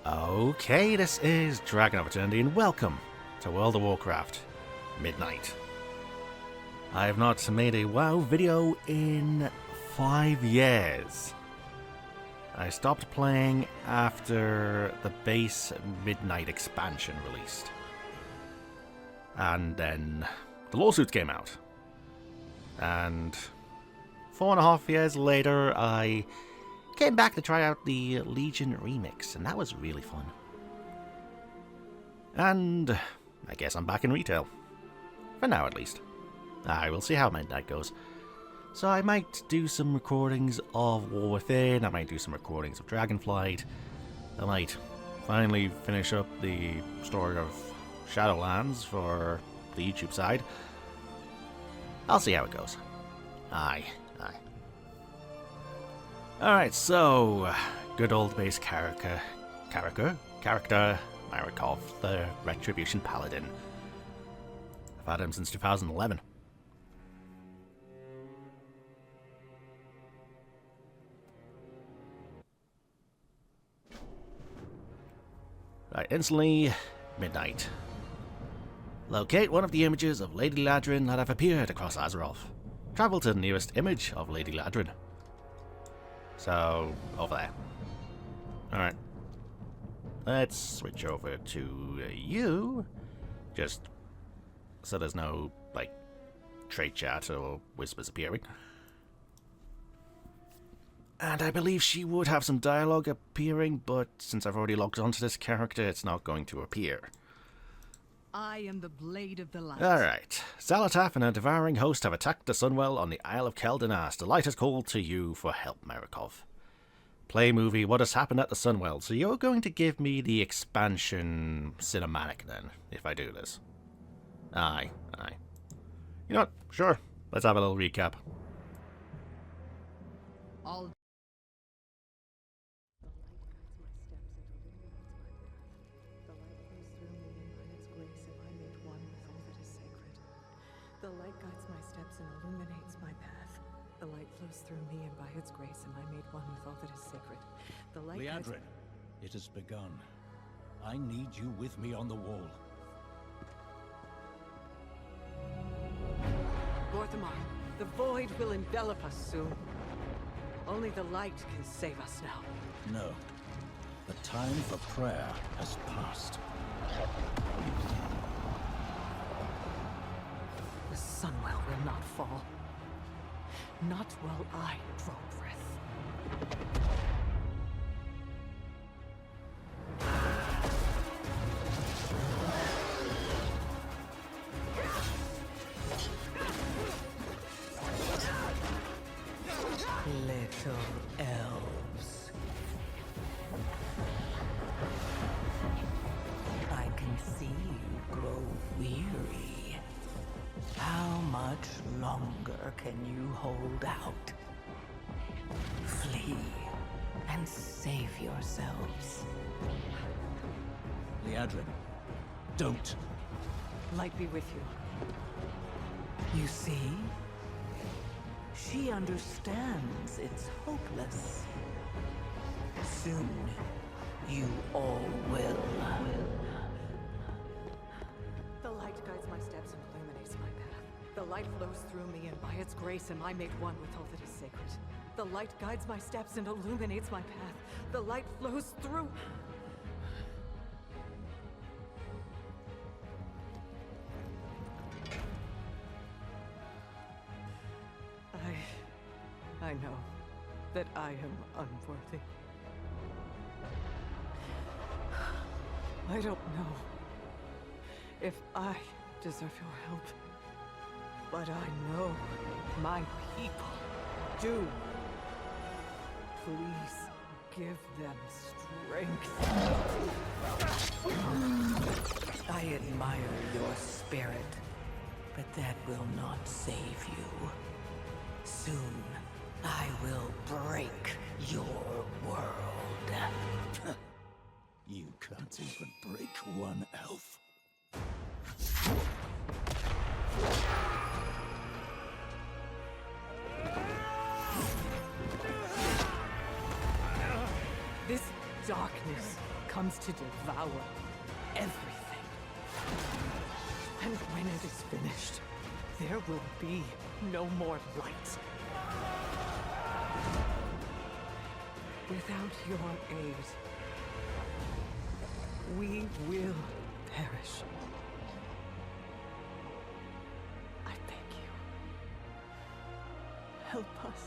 Okay, this is DragonofEternity and welcome to World of Warcraft Midnight. I have not made a WoW video in 5 years. I stopped playing after the base Midnight expansion released. And then the lawsuits came out. And 4.5 years later, I came back to try out the Legion remix, and that was really fun. And I guess I'm back in retail. For now, at least. I will see how Midnight goes. So I might do some recordings of War Within, I might do some recordings of Dragonflight, I might finally finish up the story of Shadowlands for the YouTube side. I'll see how it goes. Aye. Alright, so, good old base character, Marikov, the Retribution Paladin. I've had him since 2011. Right, instantly, Midnight. Locate one of the images of Lady Ladrin that have appeared across Azeroth. Travel to the nearest image of Lady Ladrin. So, over there. Alright. Let's switch over to you. Just so there's no, like, trait chat or whispers appearing. And I believe she would have some dialogue appearing, but since I've already logged onto this character, it's not going to appear. I am the Blade of the Light. Alright. Xal'atath and her devouring host have attacked the sunwell on the Isle of Kel'Danas. The light has called to you for help, Marikov. Play movie, what has happened at the sunwell? So you're going to give me the expansion cinematic then, if I do this. Aye. You know what? Sure. Let's have a little recap. All The light guides my steps and illuminates my path. The light flows through me, and by its grace am I made one with all that is sacred. The light guides... Liadrin, it has begun. I need you with me on the wall. Lor'themar, the void will envelop us soon. Only the light can save us now. No. The time for prayer has passed. The sunwell will not fall. Not while I draw breath. Little elves. I can see you grow weary. How much longer can you hold out? Flee and save yourselves. Liadrin, don't. Light be with you. You see? She understands it's hopeless. Soon, you all will. The light guides my steps and illuminates my path. The light flows through me, and by its grace am I made one with all that is sacred. The light guides my steps and illuminates my path. The light flows through... I know that I am unworthy. I don't know if I deserve your help, but I know my people do. Please give them strength. I admire your spirit, but that will not save you. Soon, I will break your world. You can't even break one elf. This darkness comes to devour everything. And when it is finished, there will be no more light. Without your aid, we will perish. I beg you, help us.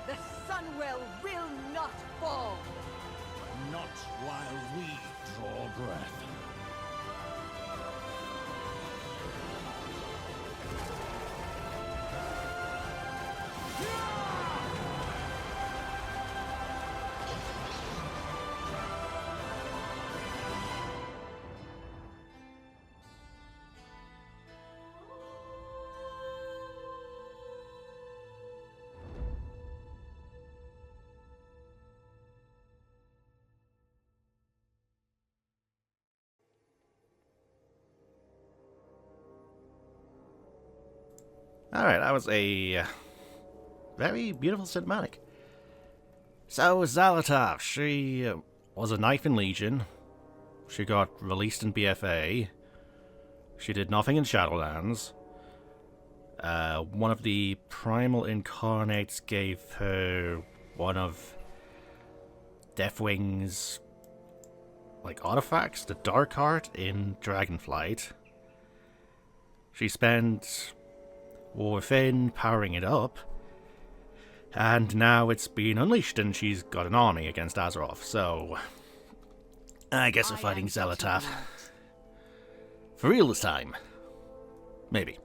The sunwell will not fall. Not while we draw breath. Alright, that was a very beautiful cinematic. So, Xal'atath, she was a knife in Legion. She got released in BFA. She did nothing in Shadowlands. One of the Primal Incarnates gave her one of Deathwing's artifacts, the Dark Heart in Dragonflight. She spent War Within powering it up, and now it's been unleashed and she's got an army against Azeroth, so I guess we're fighting Xal'atath. For real this time. Maybe.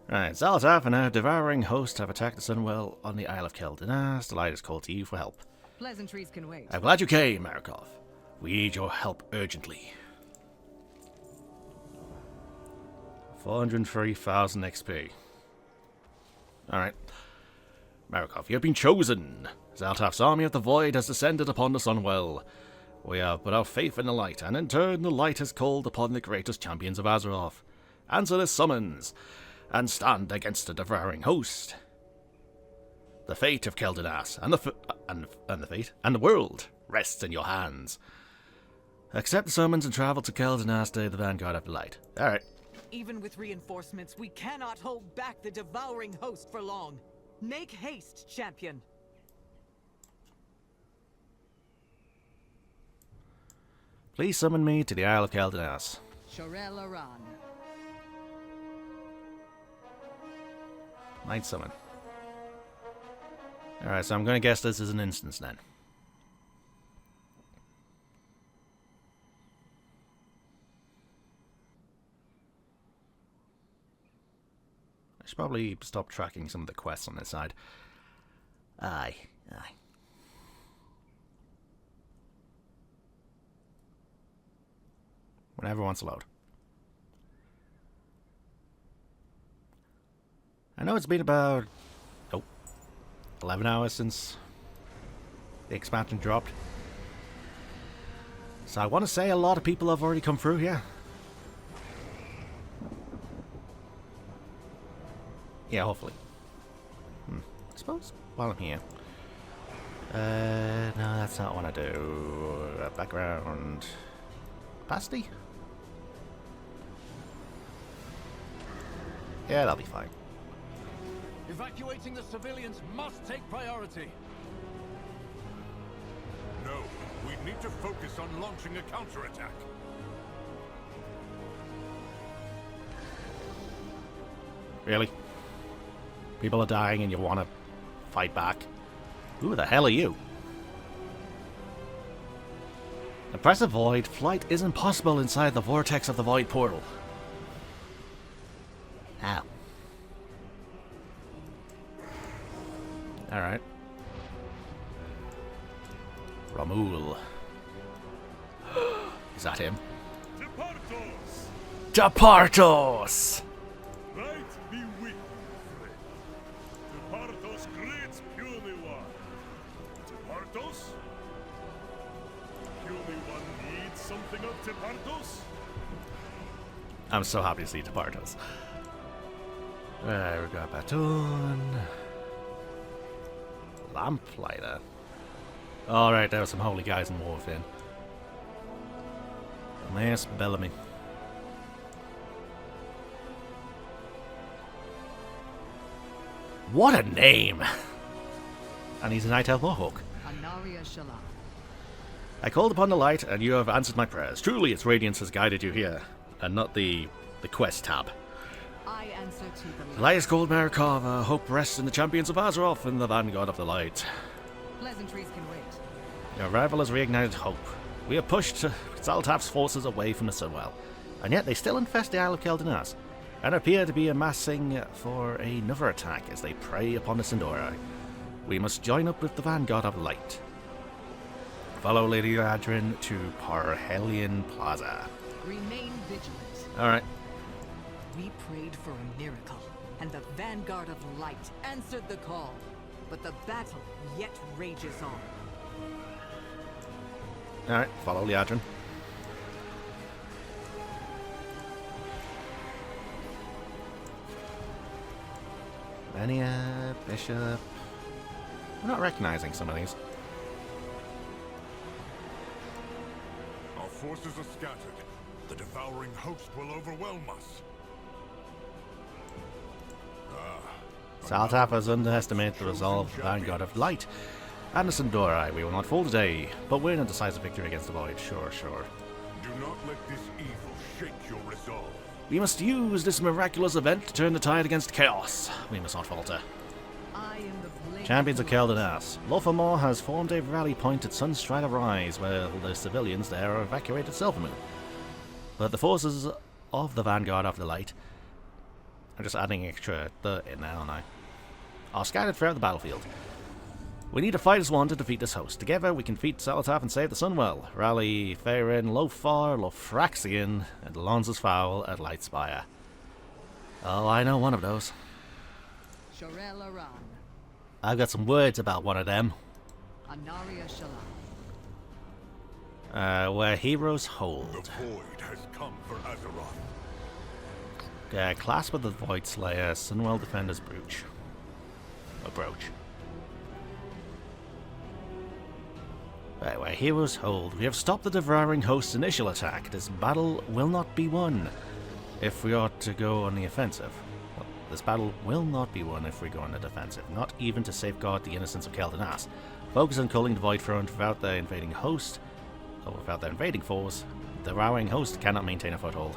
Right, Xal'atath and her devouring host have attacked the sunwell on the Isle of Kel'Danas. The light has called to you for help. Pleasantries can wait. I'm glad you came, Marikov. We need your help urgently. 403,000 XP. Alright. Marikov, you have been chosen. Xal'atath's army of the void has descended upon the sunwell. We have put our faith in the light, and in turn the light has called upon the greatest champions of Azeroth. Answer this summons, and stand against the devouring host. The fate of Kel'Danas and the world rests in your hands. Accept the summons and travel to Kel'Danas to the vanguard of the light. Alright. Even with reinforcements, we cannot hold back the devouring host for long. Make haste, champion. Please summon me to the Isle of Kel'Danas. Shorel Aran. Night summon. Alright, so I'm going to guess this is an instance then. I should probably stop tracking some of the quests on this side. Aye. Whenever it wants to load. I know it's been about 11 hours since the expansion dropped. So I want to say a lot of people have already come through here. Yeah, hopefully. I suppose while I'm here. No, that's not what I do. Background. Capacity? Yeah, that'll be fine. Evacuating the civilians must take priority. No, we need to focus on launching a counterattack. Really? People are dying and you want to fight back? Who the hell are you? Oppressive Void, flight isn't possible inside the vortex of the Void portal. How? Alright. Ramul. Is that him? Departos! Departos! Light be with you, friend. Departos great puny one. Departos? Puny one needs something of Departos? I'm so happy to see Departos. We got Baton. Lamplighter. Alright, there were some holy guys in war then. Nice Bellamy. What a name! And he's a Night Elf Mohawk. I called upon the light, and you have answered my prayers. Truly, its radiance has guided you here, and not the quest tab. I answer to the The light is called Marikava. Hope rests in the champions of Azeroth and the vanguard of the light. Pleasantries can wait. Your arrival has reignited hope. We have pushed Xal'atath's forces away from the sunwell, and yet they still infest the Isle of Keldanas, and appear to be amassing for another attack as they prey upon the Sindori. We must join up with the vanguard of light. Follow Lady Adrin to Parhelion Plaza. Remain vigilant. Alright. We prayed for a miracle, and the vanguard of light answered the call. But the battle yet rages on. Alright, follow Liadrin. Venia, Bishop. I'm not recognizing some of these. Our forces are scattered. The devouring host will overwhelm us. Xal'atath has underestimated the resolve of the vanguard of light. And the Sindori, we will not fall today, but win a decisive victory against the void. Sure, sure. Do not let this evil shake your resolve. We must use this miraculous event to turn the tide against chaos. We must not falter. I am the blade Champions of Keldanas. lor'themar has formed a rally point at Sunstrider Rise, where the civilians there are evacuated Silvermoon. But the forces of the vanguard of the light, I'm just adding extra in there, aren't I? Are scattered throughout the battlefield. We need to fight as one to defeat this host. Together we can defeat Xal'atath and save the Sunwell. Rally Faerun, Lofar, Lofraxian, and Lonza's Fowl at Lightspire. Oh, I know one of those. Shorel-Aran. I've got some words about one of them. Anaria Shalal. Where heroes hold. The void has come for Azeroth. Clasp of the Void Slayer, Sunwell Defender's Brooch. A brooch. Right, where heroes hold. We have stopped the devouring host's initial attack. This battle will not be won if we are to go on the offensive. Well, this battle will not be won if we go on the defensive, not even to safeguard the innocence of Keldanas. Focus on culling the Void Front without their invading host, or without their invading force. The devouring host cannot maintain a foothold.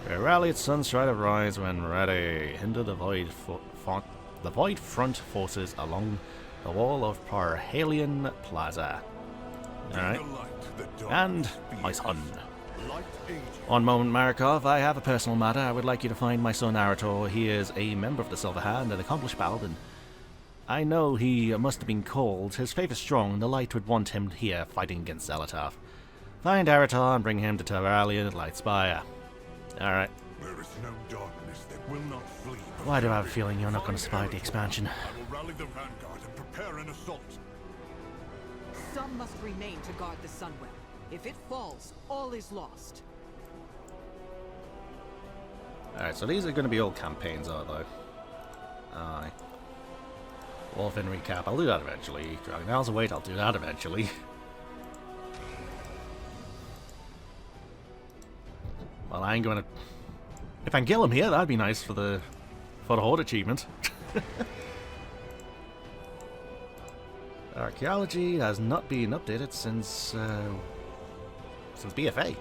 We rally at Sunstrider Rise when ready. Hinder the Void Front forces along the wall of Parhelion Plaza. Alright. And my son. One moment, Marikov. I have a personal matter. I would like you to find my son Arator. He is a member of the Silver Hand, an accomplished paladin. I know he must have been called. His faith is strong. The light would want him here fighting against Xal'atath. Find Arator and bring him to Terralion at Lightspire. Alright. There is no darkness that will not flee. Why do I have a feeling you're not going to survive the expansion? I will rally the vanguard and prepare an assault. Some must remain to guard the Sunwell. If it falls, all is lost. Alright, so these are going to be old campaigns, aren't they? Aye. Wolfen recap, I'll do that eventually. Dragon Hours Await, I'll do that eventually. Well, I ain't going to... If I can kill him here, that'd be nice for the Horde achievement. Archaeology has not been updated since BFA.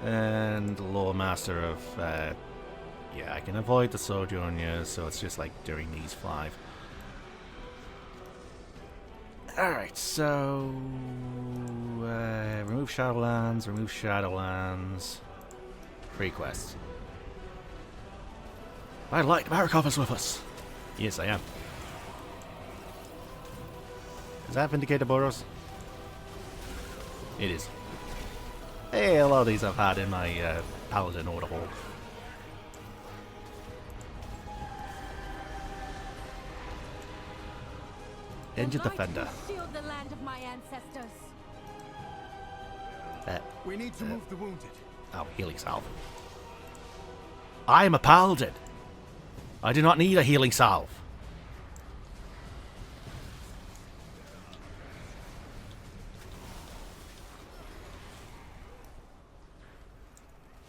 And Lore Master of... yeah, I can avoid the Sojourners, so it's just like during these 5. Alright, so... remove Shadowlands... Free quests. I'd like Marikov is with us. Yes, I am. Is that Vindicator Boros? It is. Hey, a lot of these I've had in my Paladin order hall. Injured Defender. Shield the land of my ancestors. We need to move the wounded. Oh, healing salve. I am a Paladin. I do not need a healing salve.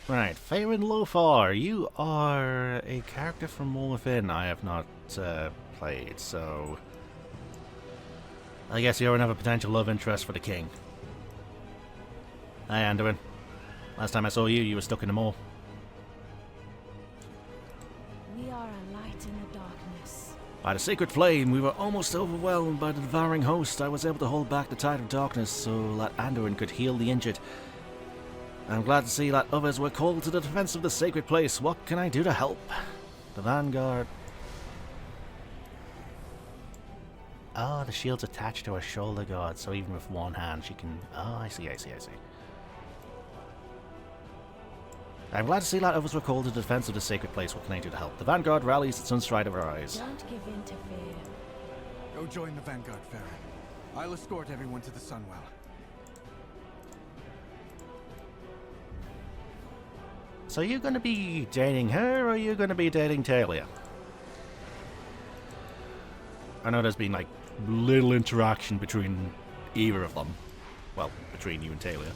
Right, Faerun Lothar, you are a character from War Within I have not played, so I guess you're another potential love interest for the king. Hi, Anduin. Last time I saw you, you were stuck in the mall. We are a light in the darkness. By the sacred flame, we were almost overwhelmed by the devouring host. I was able to hold back the tide of darkness so that Anduin could heal the injured. I'm glad to see that others were called to the defense of the sacred place. What can I do to help? The Vanguard. Oh, the shield's attached to her shoulder guard, so even with one hand she can... Oh, I see. I'm glad to see that others were called to the defense of the sacred place. What can I do to help? The Vanguard rallies at Sunstride Arise. Don't give in to fear. Go join the Vanguard, Farron. I'll escort everyone to the sunwell. So you're going to be dating her, or are you going to be dating Talia? I know there's been, like, little interaction between either of them. Well, between you and Talia.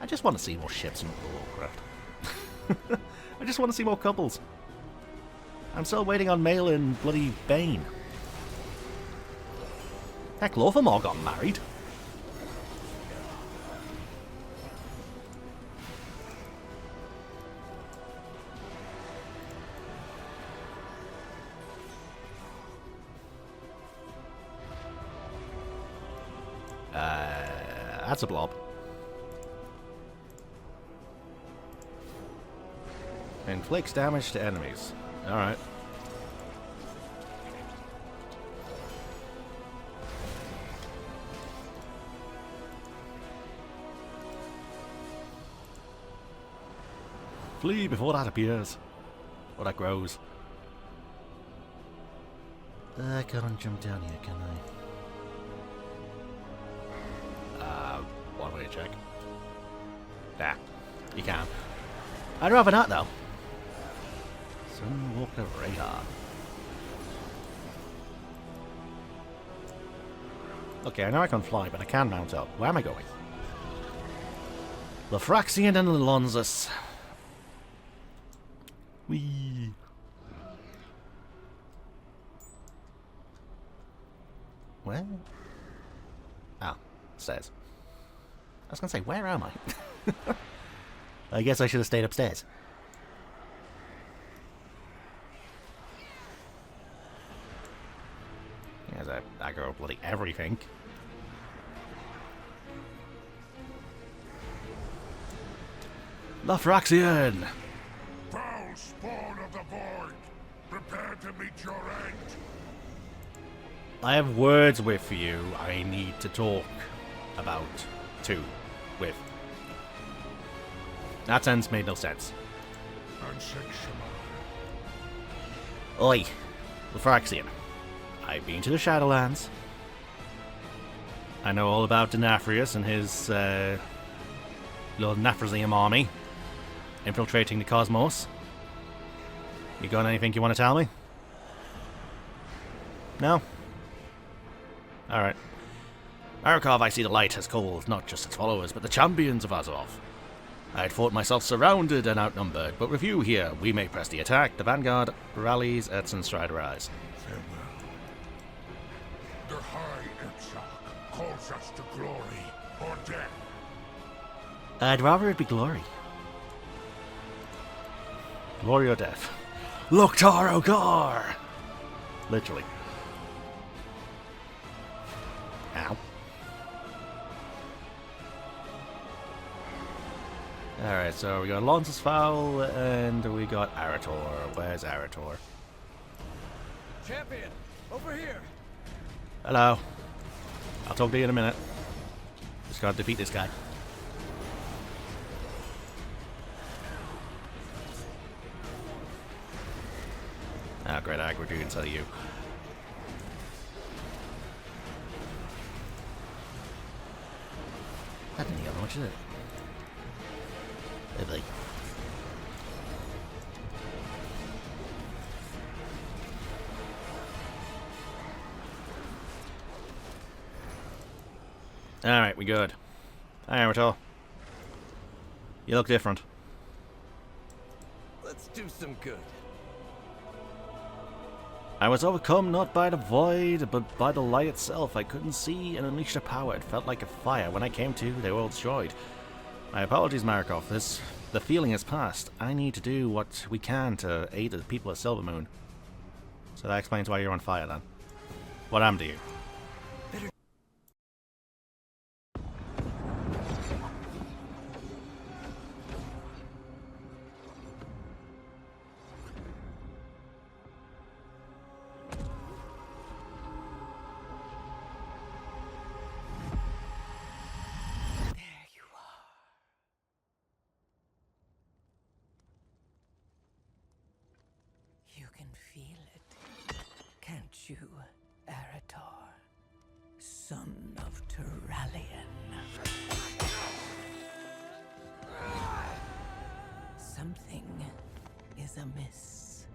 I just want to see more ships in World of Warcraft. I just want to see more couples. I'm still waiting on Mael and bloody Bane. Heck, lor'themar got married. That's a blob. Inflicts damage to enemies. Alright. Flee before that appears. Or that grows. I can't jump down here, can I? One way to check. Nah, you can. I'd rather not, though. Sunwalker radar. Okay, I know I can fly, but I can mount up. Where am I going? Lofraxian and Lonzus. Whee. Where? Ah, stairs. I was going to say, where am I? I guess I should have stayed upstairs. There's a aggro bloody everything. Lofraxian! Foul spawn of the void! Prepare to meet your end! I have words with you I need to talk about. With. That sentence made no sense. Oi, Lofraxian. I've been to the Shadowlands. I know all about Denafrius and his little Nafrazium army infiltrating the cosmos. You got anything you want to tell me? No? Alright. Marikov, I see the light has called not just its followers, but the champions of Azeroth. I had thought myself surrounded and outnumbered, but with you here, we may press the attack. The Vanguard rallies at Sunstride Rise. Farewell. The High Exarch calls us to glory or death. I'd rather it be glory. Glory or death. Lok'tar Ogar! Literally. Ow. Alright, so we got Lonzus Fowl and we got Arator. Where's Arator? Champion, over here. Hello. I'll talk to you in a minute. Just gotta defeat this guy. Ah, great aggro dude instead of you. That didn't get much, did it? Really? Alright, we good. Hi, Arator. You look different. Let's do some good. I was overcome not by the void, but by the light itself. I couldn't see and unleash the power. It felt like a fire. When I came to, they were all destroyed. My apologies, Markov. The feeling has passed. I need to do what we can to aid the people of Silvermoon. So that explains why you're on fire, then. What happened to you? You can feel it, can't you, Arator? Son of Turalian. Something is amiss.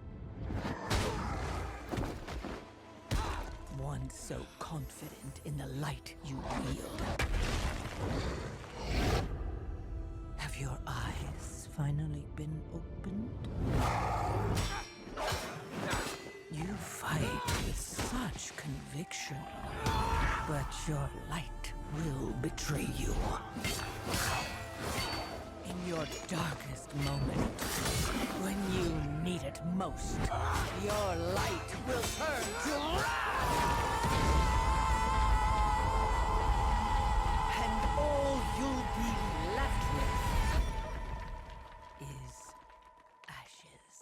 One so confident in the light you wield. Have your eyes finally been opened? You fight with such conviction, but your light will betray you. In your darkest moment, when you need it most, your light will turn to wrath! And all you'll be left with is ashes.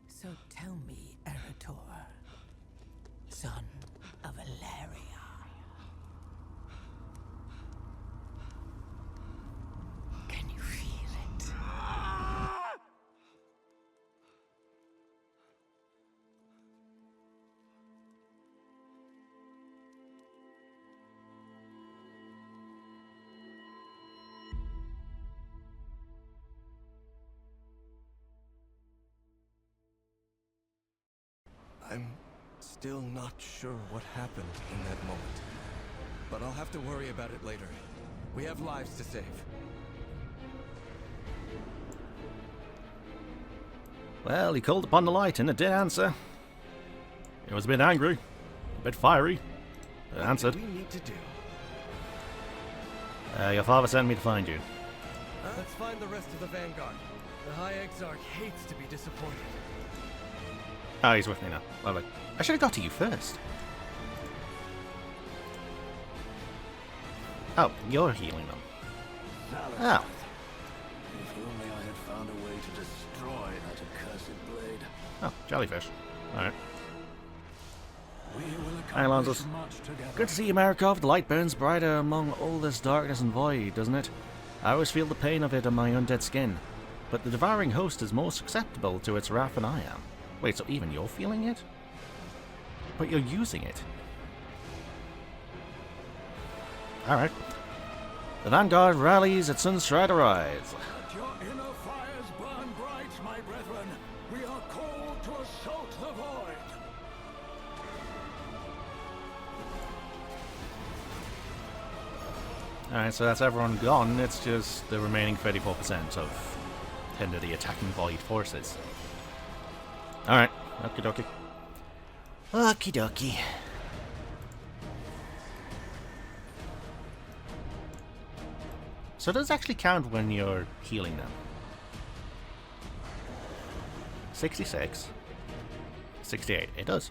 So tell me, Arator, son of Valeria. Can you feel it? I'm still not sure what happened in that moment. But I'll have to worry about it later. We have lives to save. Well, he called upon the light and it did answer. It was a bit angry, a bit fiery, but it answered. What do we need to do? Your father sent me to find you. Let's find the rest of the Vanguard. The High Exarch hates to be disappointed. Oh, he's with me now. Lovely. I should have got to you first. Oh, you're healing them. Oh. If only I had found a way to destroy that accursed blade. Oh, jellyfish. Alright. We will Hi, Alonsos. accomplish much together. Good to see you, Markov. The light burns brighter among all this darkness and void, doesn't it? I always feel the pain of it on my undead skin. But the devouring host is more susceptible to its wrath than I am. Wait, so even you're feeling it? But you're using it. Alright. The Vanguard rallies at sunstride arise. Let your inner fires burn bright, my brethren. We are called to assault the void. Alright, so that's everyone gone. It's just the remaining 34% of the attacking void forces. Alright, okie dokie. Okie dokie. So does it actually count when you're healing them? 66. 68. It does.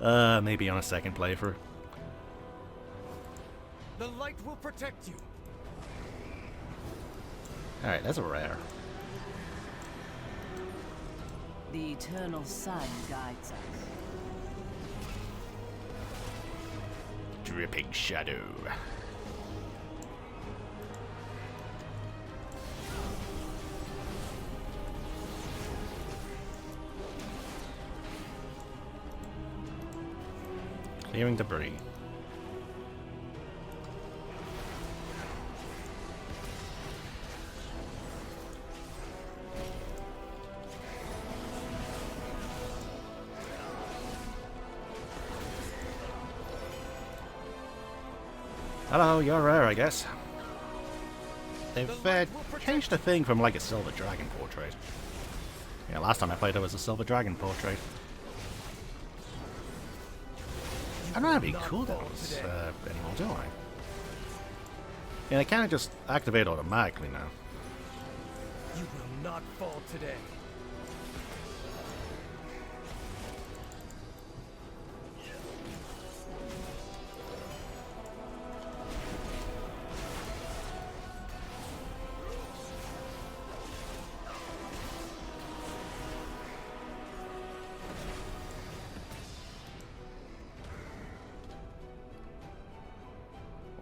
Maybe on a second playthrough. The light will protect you. Alright, that's a rare. The eternal sun guides us. Dripping shadow. Clearing debris. Hello, you're rare, I guess. They've changed the thing from like a silver dragon portrait. Yeah, last time I played it was a silver dragon portrait. I don't have any cooldowns anymore, do I? Yeah, they kind of just activate automatically now. You will not fall today.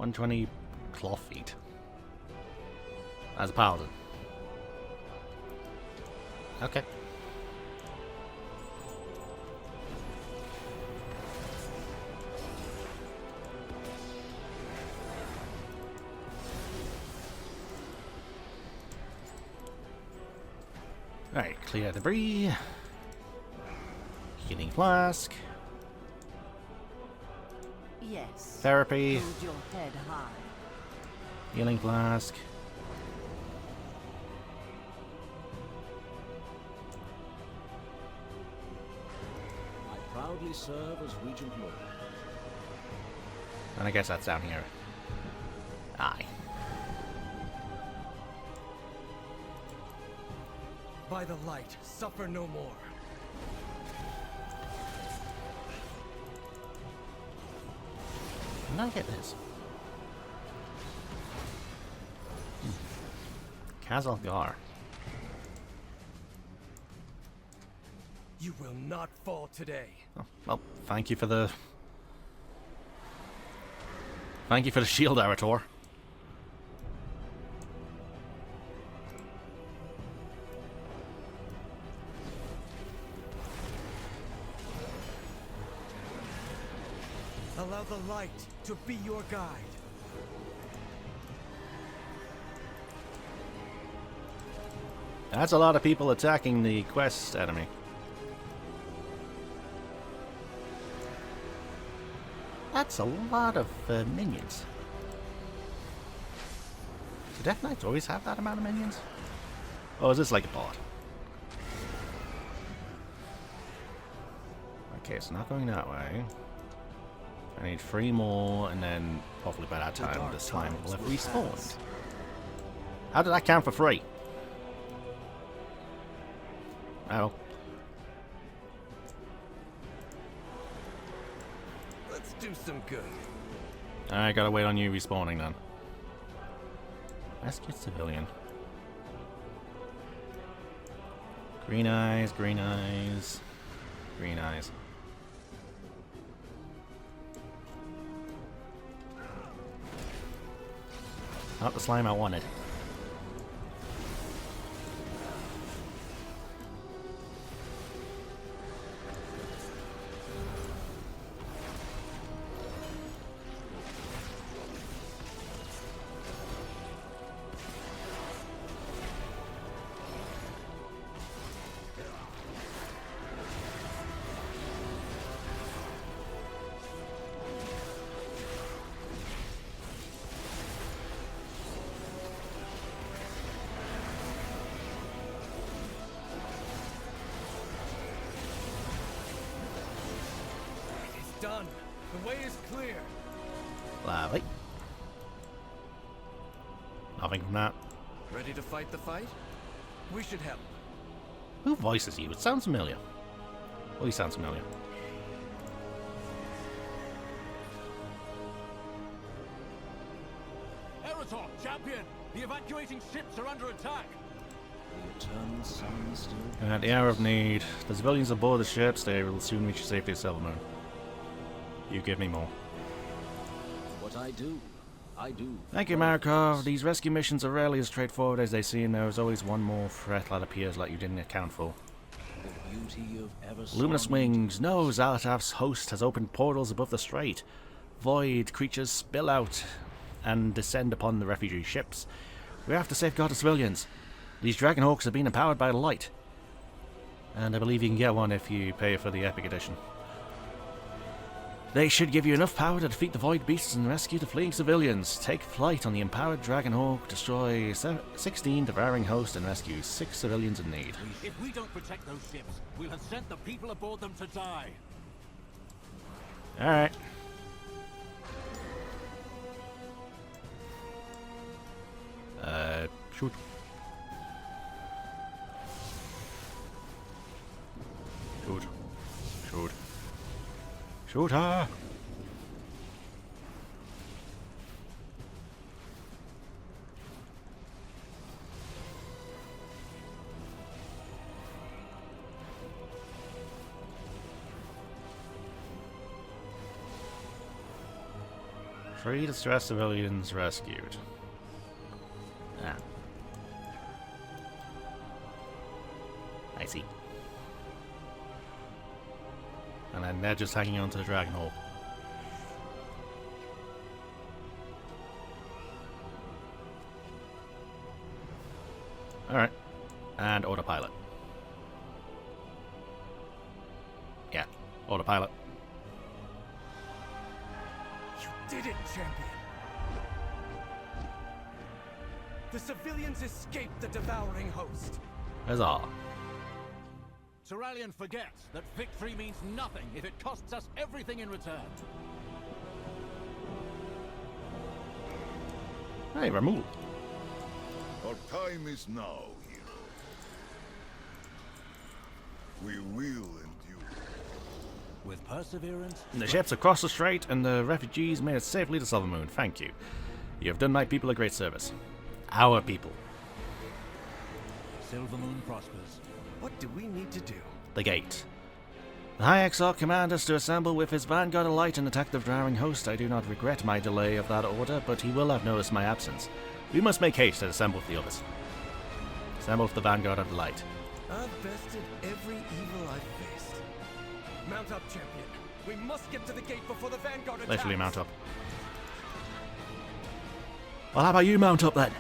$120 cloth feet. As a paladin. Okay. Alright, clear debris. Healing flask. Yes. Therapy. Hold your head high. Healing flask. I proudly serve as Regent Lord. And I guess that's down here. Aye. By the light, suffer no more. Did I get this? Kazalgar. You will not fall today. Oh, well, thank you for the shield, Arator. Allow the light to be your guide. That's a lot of people attacking the quest enemy. That's a lot of minions. Do Death Knights always have that amount of minions? Oh, is this like a bot? Okay, it's not going that way. I need 3 more, and then hopefully by that time the slime will have respawned. How did that count for 3? Oh. Let's do some good. I gotta wait on you respawning then. Rescue civilian. Green eyes, green eyes, green eyes. Not the slime I wanted. Done. The way is clear. Lovely. Nothing from that. Ready to fight the fight? We should help. Who voices you? It sounds familiar. Oh, he sounds familiar. Champion! The evacuating ships are under attack! The eternal sun still... At the hour of need, the civilians aboard the ships, they will soon reach the safety of Zul'aman. You give me more. What I do. Thank you, Markov. These rescue missions are rarely as straightforward as they seem. There is always one more threat that appears like you didn't account for. The beauty of ever Luminous wings. No, Xal'atath's host has opened portals above the strait. Void creatures spill out and descend upon the refugee ships. We have to safeguard the civilians. These Dragonhawks have been empowered by the light. And I believe you can get one if you pay for the Epic Edition. They should give you enough power to defeat the Void Beasts and rescue the fleeing civilians. Take flight on the empowered Dragonhawk, destroy 16 devouring hosts, and rescue 6 civilians in need. If we don't protect those ships, we'll have sent the people aboard them to die. Alright. Shoot. Shoot. Shoot. Shoot her! Three distressed civilians rescued. Ah. I see. And then they're just hanging on to the Dragonhawk. Alright. And autopilot. Yeah, autopilot. You did it, champion! The civilians escaped the devouring host. Huzzah. Turalyon forgets that victory means nothing if it costs us everything in return. Hey, Ramul. Our time is now, hero. We will endure. With perseverance... The ships have crossed the strait and the refugees made it safely to Silvermoon. Thank you. You have done my people a great service. Our people. Silvermoon prospers. What do we need to do? The gate. The High Exarch commands us to assemble with his vanguard of light and attack the devouring host. I do not regret my delay of that order, but he will have noticed my absence. We must make haste and assemble with the others. Assemble with the vanguard of the light. I've bested every evil I've faced. Mount up, champion. We must get to the gate before the vanguard attacks. Literally mount up. Well, how about you mount up then?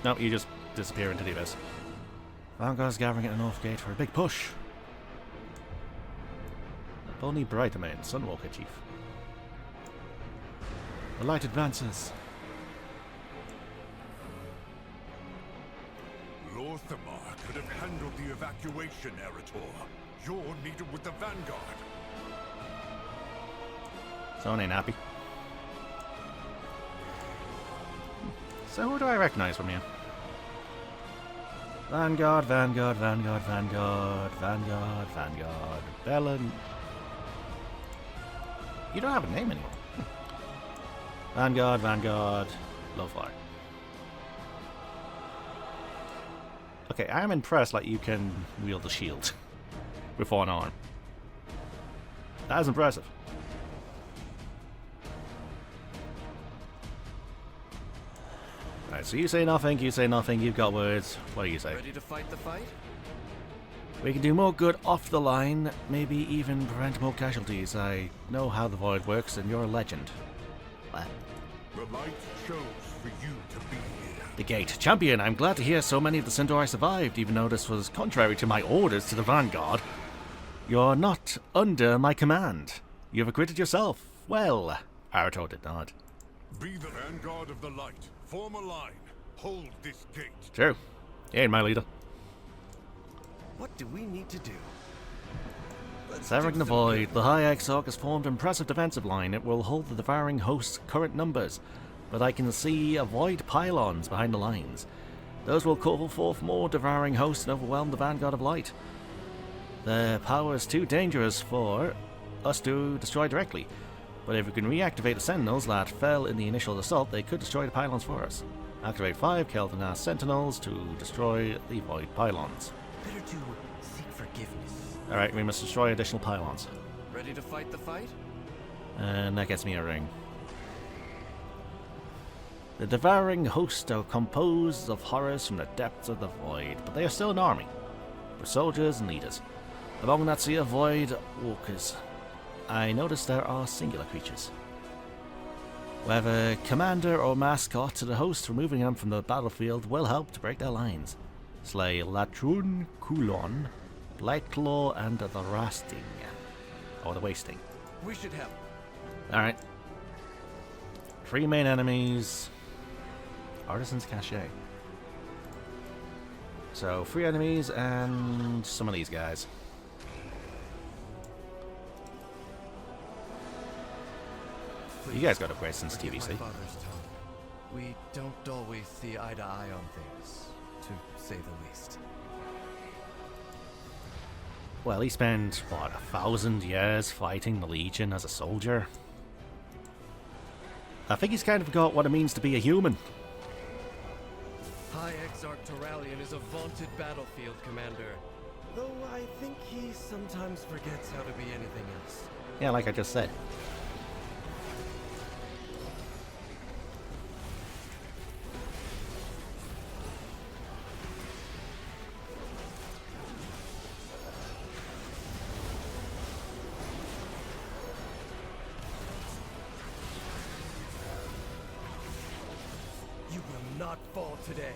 No, you just disappear into the abyss. Vanguard's gathering at the north gate for a big push. Only Brighterman, Sunwalker Chief. The light advances. lor'themar could have handled the evacuation, Erator. You're needed with the vanguard. Someone ain't happy. So who do I recognize from here? Vanguard, Vanguard, Vanguard, Vanguard, Vanguard, Vanguard, Bellin. You don't have a name anymore. Vanguard, Vanguard, Lovefire. Okay, I am impressed that you can wield the shield with one arm. That is impressive. Right, so you say nothing, you've got words. What do you say? Ready to fight the fight? We can do more good off the line, maybe even prevent more casualties. I know how the Void works, and you're a legend. What? The light chose for you to be here. The gate. Champion, I'm glad to hear so many of the Centauri survived, even though this was contrary to my orders to the Vanguard. You're not under my command. You've acquitted yourself. Well, Erator did not. Be the vanguard of the light. Form a line. Hold this gate. True. He ain't my leader. What do we need to do? Severing the Void, the High Exarch has formed an impressive defensive line. It will hold the devouring host's current numbers, but I can see Void pylons behind the lines. Those will call forth more devouring hosts and overwhelm the Vanguard of Light. Their power is too dangerous for us to destroy directly. But if we can reactivate the sentinels that fell in the initial assault, they could destroy the pylons for us. Activate 5 Kel'Thuzad sentinels to destroy the void pylons. Better to seek forgiveness. Alright, we must destroy additional pylons. Ready to fight the fight? And that gets me a ring. The devouring host are composed of horrors from the depths of the void, but they are still an army, with soldiers and leaders. Among that sea of void walkers, I noticed there are singular creatures. Whether commander or mascot to the host, removing them from the battlefield will help to break their lines. Slay Latrun, Kulon, Blightclaw, and the Rasting. Or the Wasting. We should help. Alright. 3 main enemies. Artisan's Cache. So 3 enemies and some of these guys. You guys got upgrades since Forgive TVC. my father's tone. We don't always see eye to eye on things, to say the least. Well, he spent, what, 1,000 years fighting the Legion as a soldier? I think he's kind of forgot what it means to be a human. High Exarch Turalian is a vaunted battlefield commander, though I think he sometimes forgets how to be anything else. Yeah, like I just said. You will not fall today.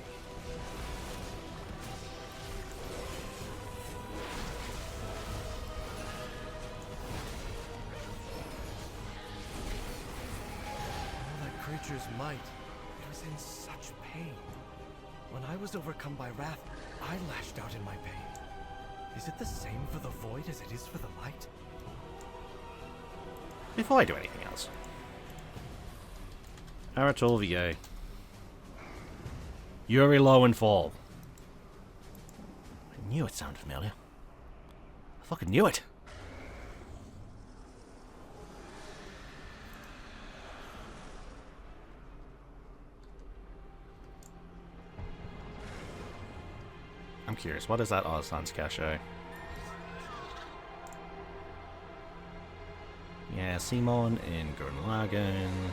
All that creature's might, it was in such pain. When I was overcome by wrath, I lashed out in my pain. Is it the same for the void as it is for the light? Before I do anything else. Aratol VA. Yuri Lowenfall. I knew it sounded familiar. I fucking knew it. I'm curious, what is that Ozan's Cache? Yeah, Simon in Gurren Lagann.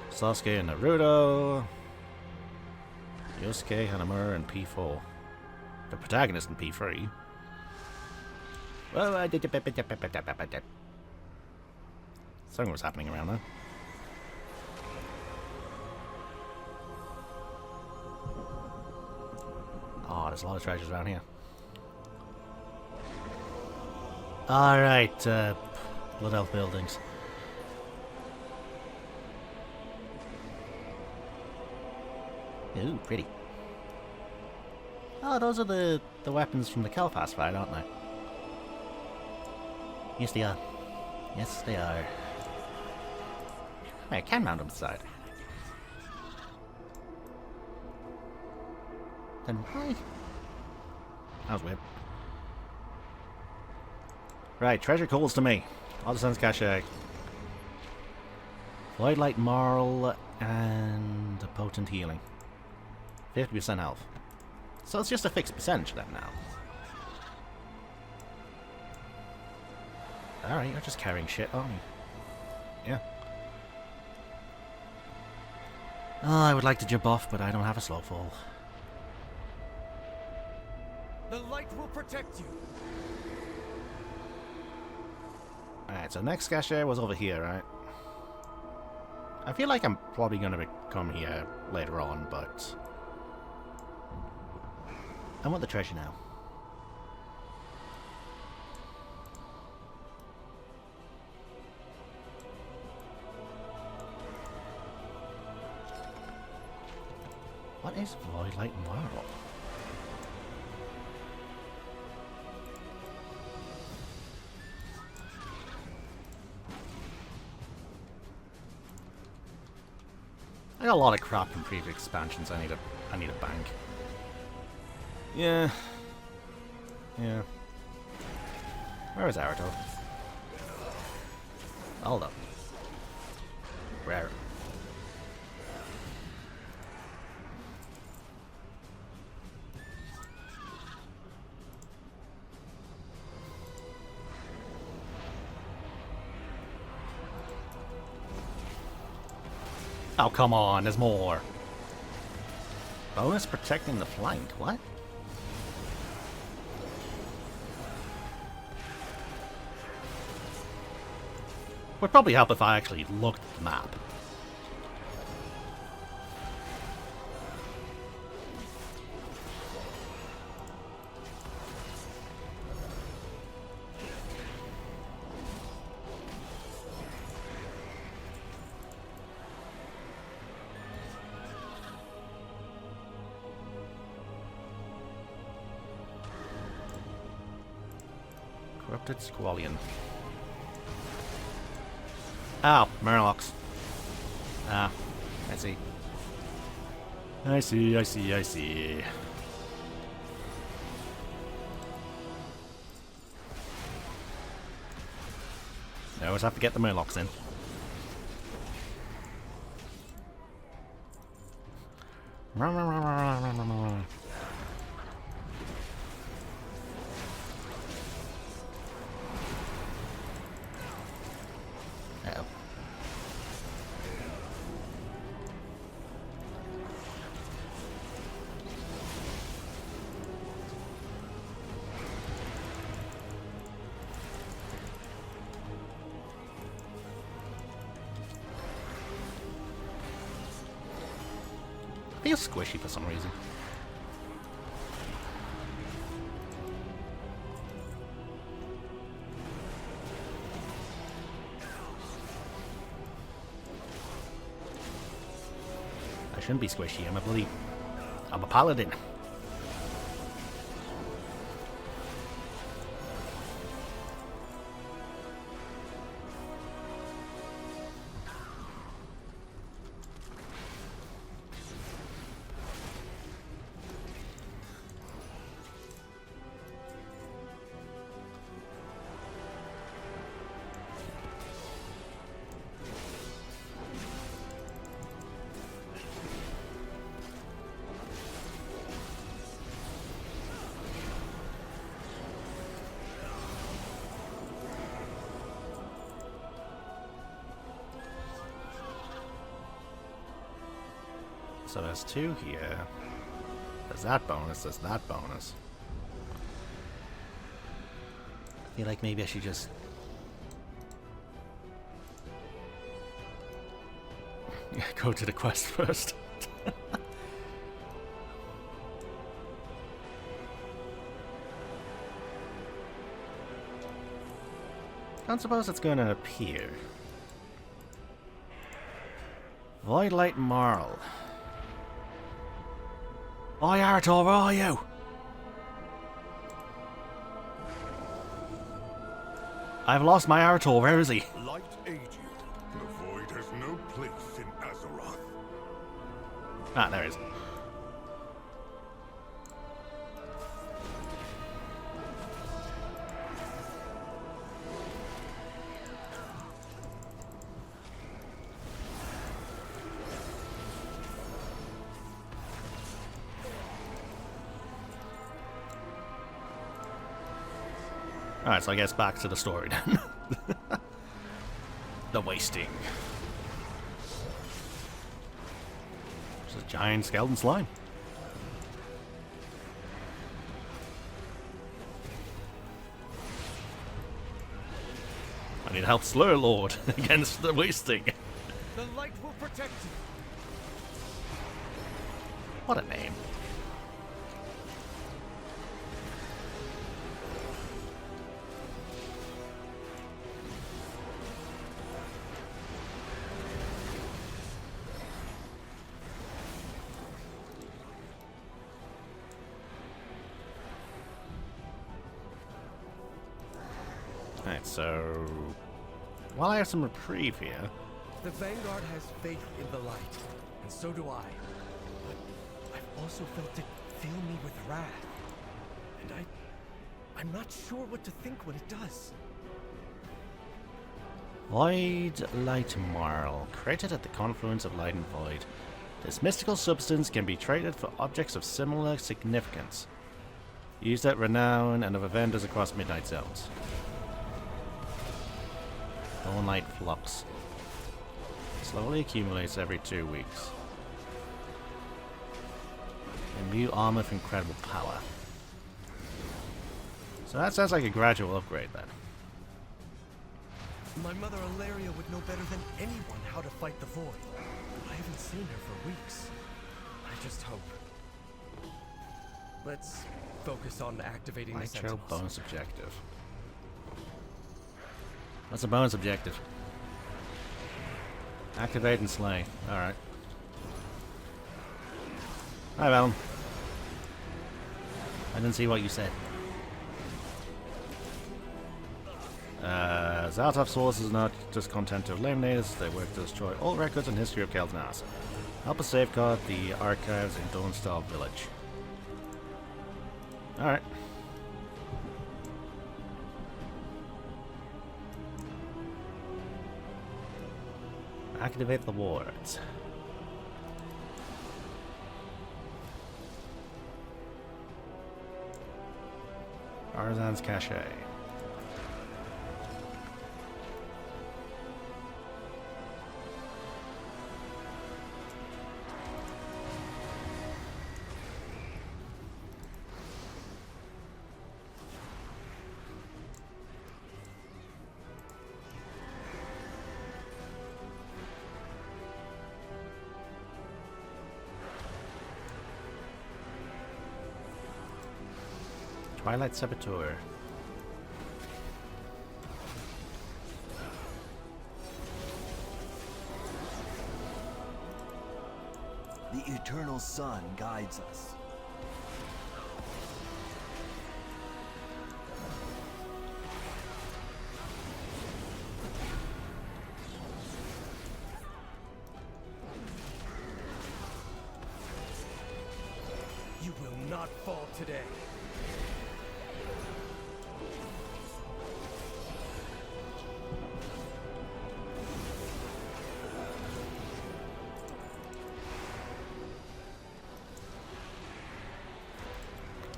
Sasuke and Naruto. Yosuke, Hanamura, and P4. The protagonist in P3. Well, something was happening around there. Oh, there's a lot of treasures around here. Alright, Blood Elf buildings. Ooh, pretty. Oh, those are the weapons from the Kel'Thas fight, aren't they? Yes, they are. Yes, they are. Wait, I can mount them aside. Then why? That was weird. Right, treasure calls to me. Artisan's Cache. Void Light Marl and a Potent Healing. 50% health. So it's just a fixed percentage then now. Alright, you're just carrying shit, aren't you? Yeah. Oh, I would like to jump off, but I don't have a slow fall. The light will protect you. Alright, so next cache was over here, right? I feel like I'm probably going to come here later on, but I want the treasure now. What is Void Light Marl? I got a lot of crap from previous expansions. I need a bank. Yeah. Yeah. Where is Arato? Hold up. Rare. Oh, come on, there's more. Bonus protecting the flank, what? Would probably help if I actually looked at the map. Corrupted Squallion. Oh, Murlocs. Ah, I see. I see, I see, I see. I always have to get the Murlocs in. Uh-oh. Feels squishy for some reason. I shouldn't be squishy, I'm a paladin. So there's two here. There's that bonus, there's that bonus. I feel like maybe I should just... go to the quest first. I don't suppose it's going to appear. Voidlight Marl. Oh, Yarator, where are you? I've lost my Yarator, where is he? Light aid you. The void has no place in Azeroth. Ah, there he is. Alright, so I guess back to the story then. The wasting. There's a giant skeleton slime. I need to help Slur Lord against the wasting. The light will protect you. What a name. Alright, so... while I have some reprieve here... The Vanguard has faith in the light, and so do I. But I've also felt it fill me with wrath. And I'm not sure what to think when it does. lor'themar, created at the confluence of light and void. This mystical substance can be traded for objects of similar significance. Used at Renown and other vendors across Midnight zones. All-night flux. Slowly accumulates every 2 weeks. Imbue armor with incredible power. So that sounds like a gradual upgrade then. My mother Ilaria would know better than anyone how to fight the void. I haven't seen her for weeks. I just hope. Let's focus on activating the Nitro sentinels. bonus objective. What's a bonus objective? Activate and slay. Alright. Hi, Valen. I didn't see what you said. Xal'atath's force is not just content to eliminate us, they work to destroy all records and history of Kel'Thas. Help us safeguard the archives in Dawnstar Village. Alright. Activate the wards. Arzan's Cache. Twilight Saboteur. The eternal sun guides us. You will not fall today.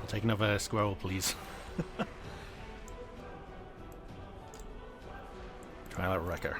Take another squirrel, please. Twilight Wrecker.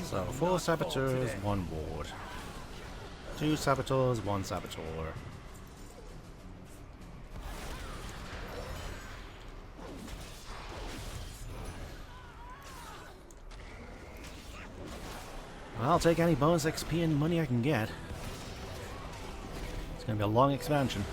So 4 saboteurs, 1 ward. 2 saboteurs, 1 saboteur. I'll take any bonus XP and money I can get. It's gonna be a long expansion.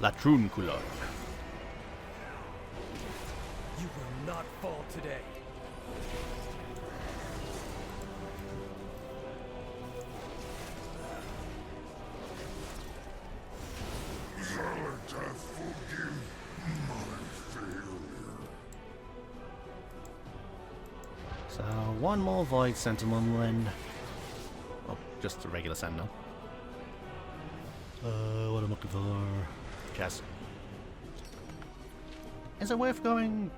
Latrun Couleur. You will not fall today. Xal'atath, forgive my failure. So 1 more Void Sentinel then. Oh, just a regular Sentinel. What I'm looking for. Chest. Is it worth going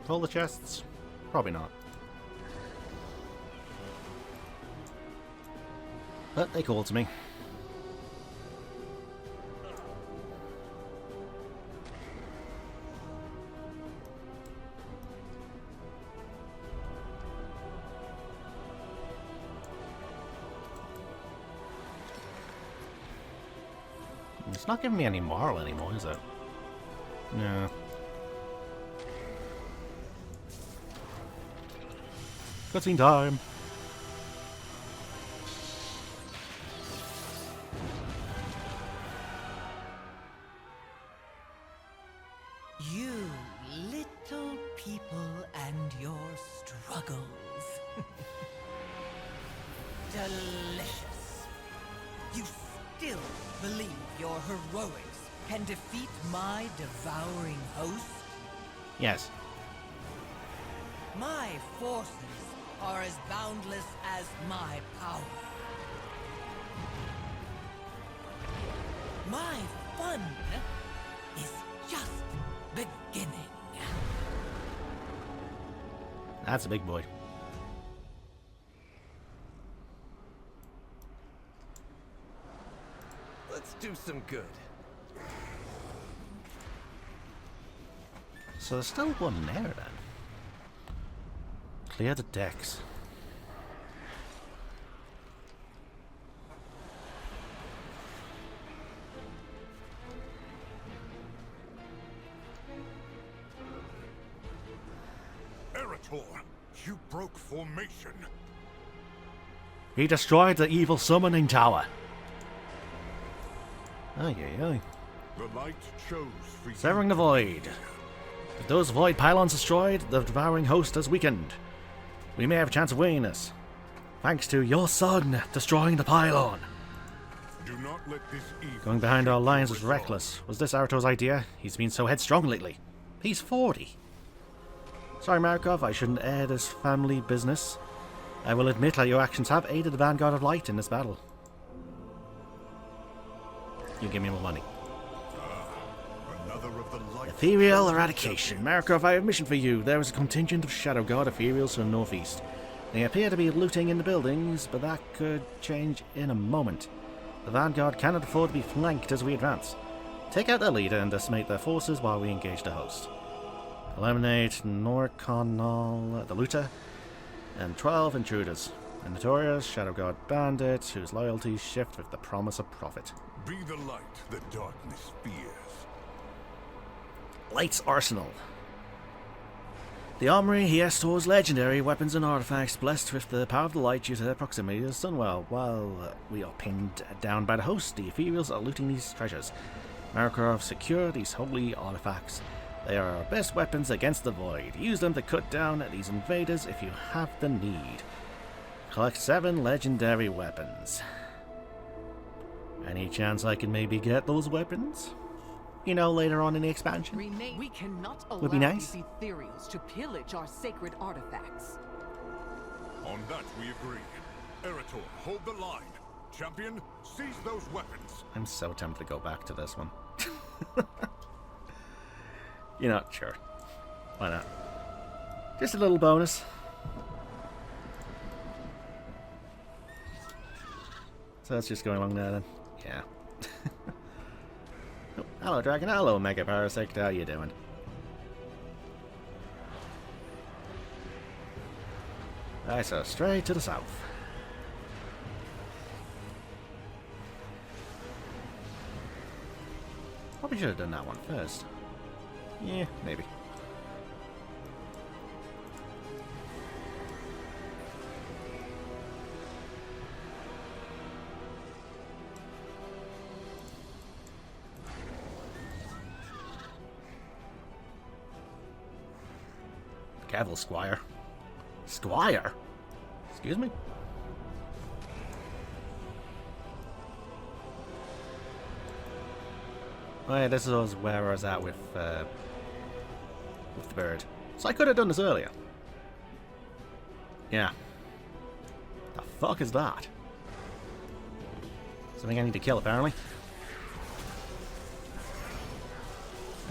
for all the chests? Probably not. But they called to me. It's not giving me any moral anymore, is it? No. Cutscene time! You little people and your struggles. Delicious. You still believe your heroics can defeat my devouring host? Yes. My forces are as boundless as my power. My fun is just beginning. That's a big boy. Let's do some good. So there's still one there then. Clear the decks. Erator, you broke formation. He destroyed the evil summoning tower. Ay, ay, ay. The light chose for you. Severing the void. With those void pylons destroyed, the devouring host has weakened. We may have a chance of winning this, thanks to your son destroying the pylon. Do not let this evil Going behind our shake lines your was resolve. reckless. Was this Arator's idea? He's been so headstrong lately. He's 40. Sorry, Markov, I shouldn't air this family business. I will admit that your actions have aided the Vanguard of Light in this battle. You give me more money. Another of the light. Ethereal eradication. Markov, I have a mission for you. There is a contingent of Shadow Guard Ethereals to the northeast. They appear to be looting in the buildings, but that could change in a moment. The Vanguard cannot afford to be flanked as we advance. Take out their leader and decimate their forces while we engage the host. Eliminate Norconal, the looter, and 12 intruders. A notorious Shadow Guard bandit whose loyalties shift with the promise of profit. Be the light the darkness fears. Light's Arsenal. The armory here stores legendary weapons and artifacts blessed with the power of the light due to their proximity to Sunwell. While we are pinned down by the host, the Ethereals are looting these treasures. Markov, secure these holy artifacts. They are our best weapons against the void. Use them to cut down these invaders if you have the need. Collect 7 legendary weapons. Any chance I can maybe get those weapons? You know, later on in the expansion? We cannot allow Would be nice. these ethereals to pillage our sacred artifacts. On that we agree. Erator, hold the line. Champion, seize those weapons. I'm so tempted to go back to this one. You're not sure. Why not? Just a little bonus. So that's just going along there then. Yeah. Oh, hello, Dragon. Hello, Mega Parasect. How you doing? Alright, so straight to the south. Probably should have done that one first. Yeah, maybe. Careful, Squire. Squire? Excuse me? Oh yeah, this is where I was at with the bird. So I could have done this earlier. Yeah. The fuck is that? Something I need to kill, apparently.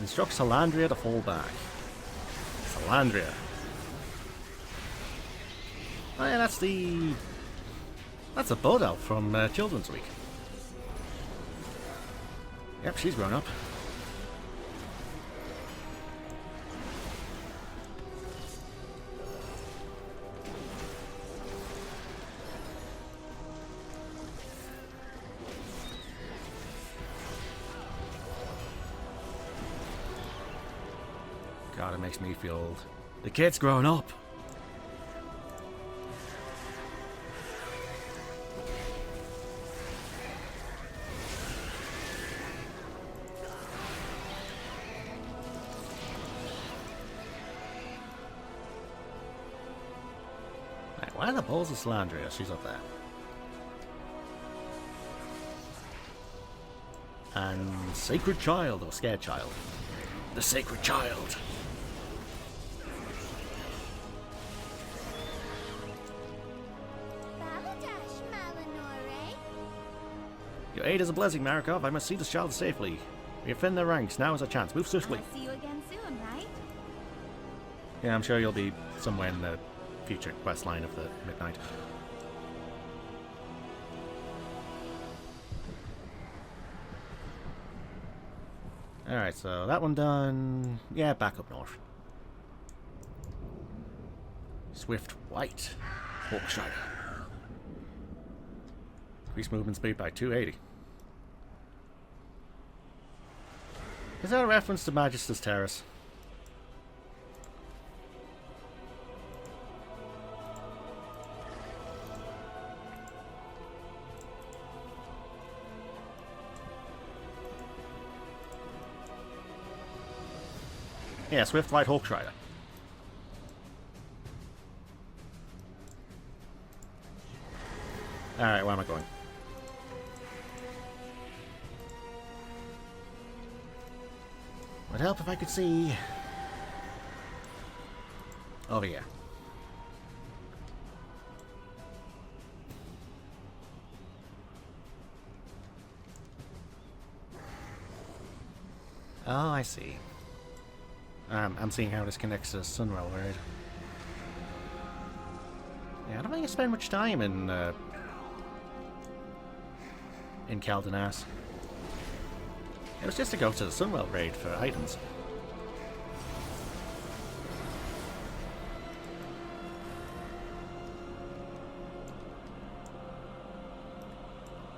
Instruct Salandria to fall back. Salandria. Oh yeah, that's a Blood Elf from Children's Week. Yep, she's grown up. God, it makes me feel old. The kid's growing up. Right, why are the balls of Slandria? She's up there. And Sacred Child, or Scared Child. The Sacred Child. Your aid is a blessing, Marikov. I must see this child safely. We have thinned their ranks. Now is our chance. Move swiftly. I'll see you again soon, right? Yeah, I'm sure you'll be somewhere in the future quest line of the Midnight. Alright, so that one done. Yeah, back up north. Swift White. Hawkstrider. Increase movement speed by 280. Is that a reference to Magister's Terrace? Yeah, Swift White Hawkstrider. Alright, where am I going? Would help if I could see over here. Oh, I see. I'm seeing how this connects to Sunwell, right? Yeah, I don't think I spend much time in Caldenas. It was just to go to the Sunwell raid for items.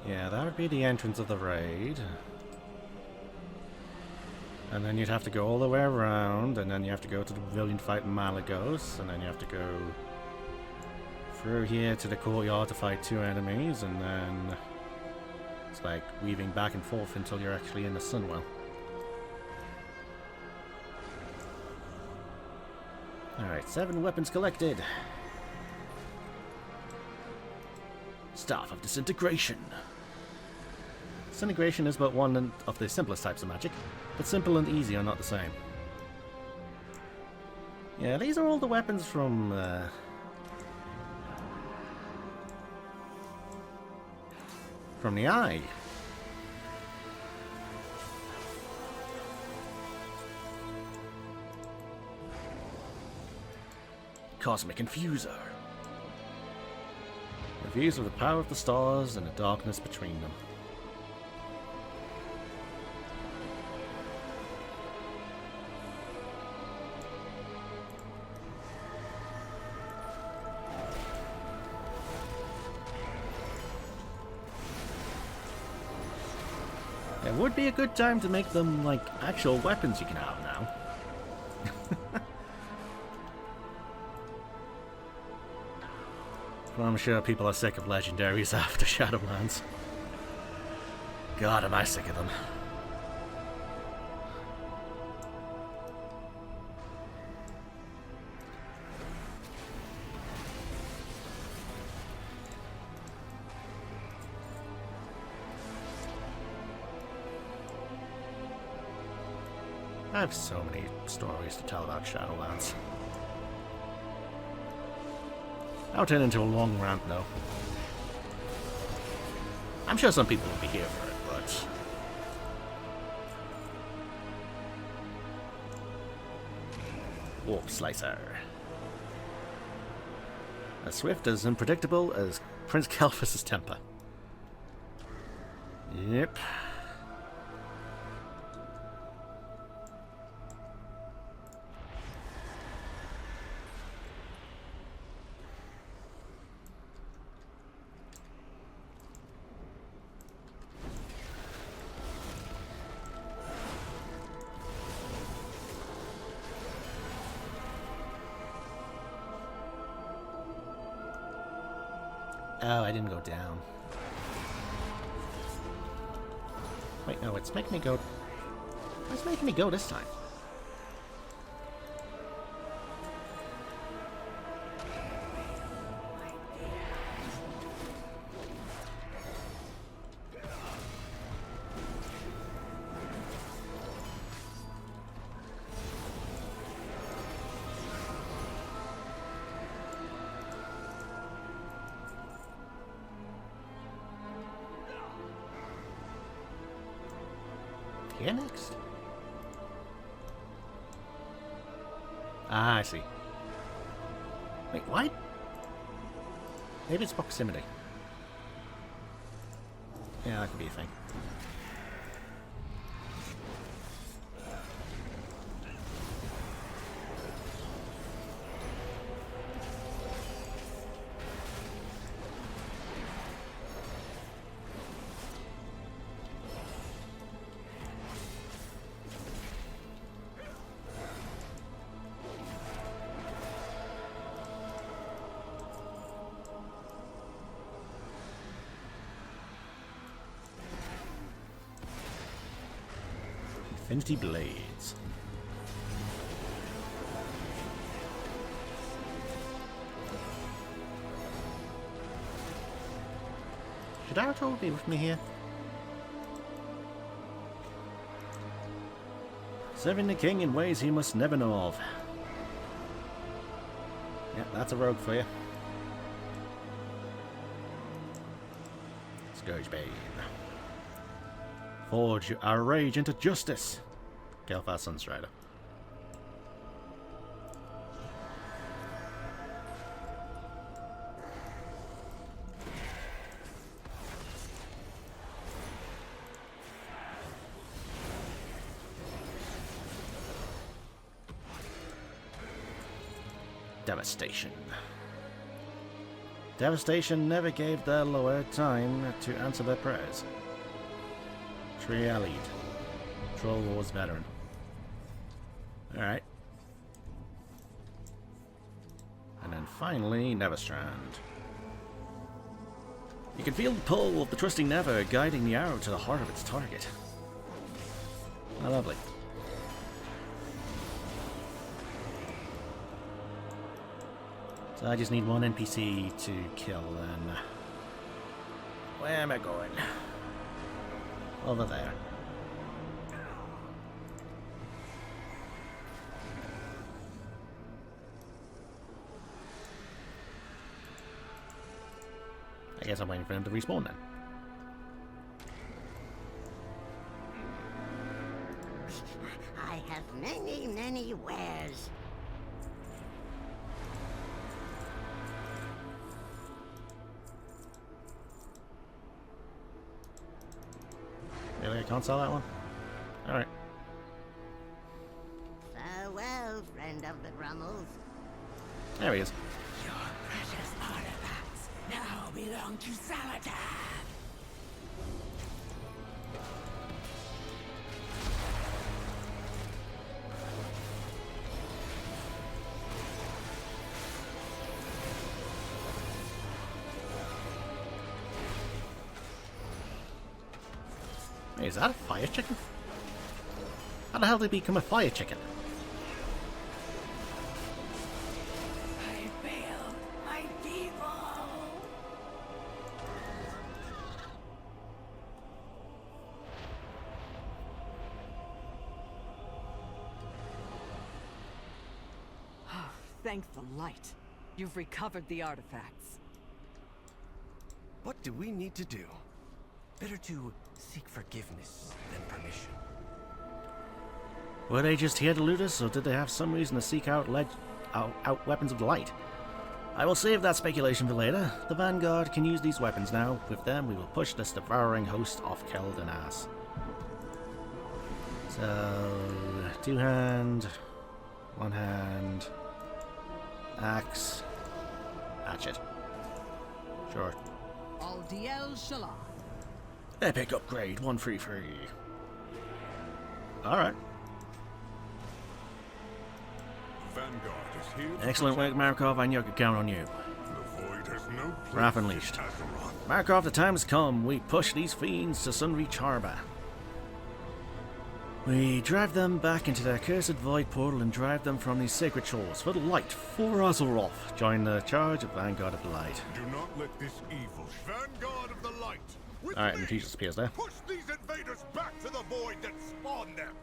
Yeah, that would be the entrance of the raid. And then you'd have to go all the way around, and then you have to go to the pavilion to fight Malagos, and then you have to go through here to the courtyard to fight 2 enemies, and then it's like weaving back and forth until you're actually in the Sunwell. Alright, 7 weapons collected. Staff of Disintegration. Disintegration is but one of the simplest types of magic, but simple and easy are not the same. Yeah, these are all the weapons from the Eye. Cosmic Infuser. Reviews of the power of the stars and the darkness between them. It would be a good time to make them, like, actual weapons you can have now. Well, I'm sure people are sick of legendaries after Shadowlands. God, am I sick of them. I have so many stories to tell about Shadowlands. I'll turn into a long rant, though. I'm sure some people will be here for it, but... Warp Slicer. As swift as unpredictable as Prince Calphus' temper. Yep. Oh, I didn't go down. Wait, no, it's making me go... It's making me go this time. Here next? Ah, I see. Wait, what? Maybe it's proximity. Yeah, that could be a thing. Infinity Blades. Should Arator be with me here? Serving the king in ways he must never know of. Yeah, that's a rogue for you. Scourge Bane. Forge our rage into justice. Gelfar Sunstrider. Devastation. Devastation never gave their lower time to answer their prayers. Trialid. Troll Wars veteran. Alright. And then finally, Neverstrand. You can feel the pull of the trusting Never guiding the arrow to the heart of its target. How lovely. So I just need one NPC to kill then. Where am I going? Over there. I guess I'm waiting for him to respawn then. I have many, many wares. Really? I can't sell that one? Alright. Farewell, friend of the Grummels. There he is. Your precious artifacts now belong to Xal'atath. Hey, is that a fire chicken? How the hell did he become a fire chicken? I failed my people. Thank the light. You've recovered the artifacts. What do we need to do? Better to seek forgiveness than permission. Were they just here to loot us, or did they have some reason to seek out weapons of the light? I will save that speculation for later. The Vanguard can use these weapons now. With them, we will push this devouring host off Kel'Danas. So, two hand, one hand, axe, hatchet. Sure. Al-Diel-Shalah. Epic upgrade, 133. Alright. Vanguard is here. Excellent work, Markov. I knew I could count on you. The void has no place Wrath in unleashed. Azeroth. Markov, the time has come. We push these fiends to Sunreach Harbor. We drive them back into their cursed void portal and drive them from these sacred shores for the light, for Azeroth. Join the charge of Vanguard of the Light. Do not let this evil Vanguard of the Light. Alright, and Jesus appears there. Push these invaders back to the void that spawned them.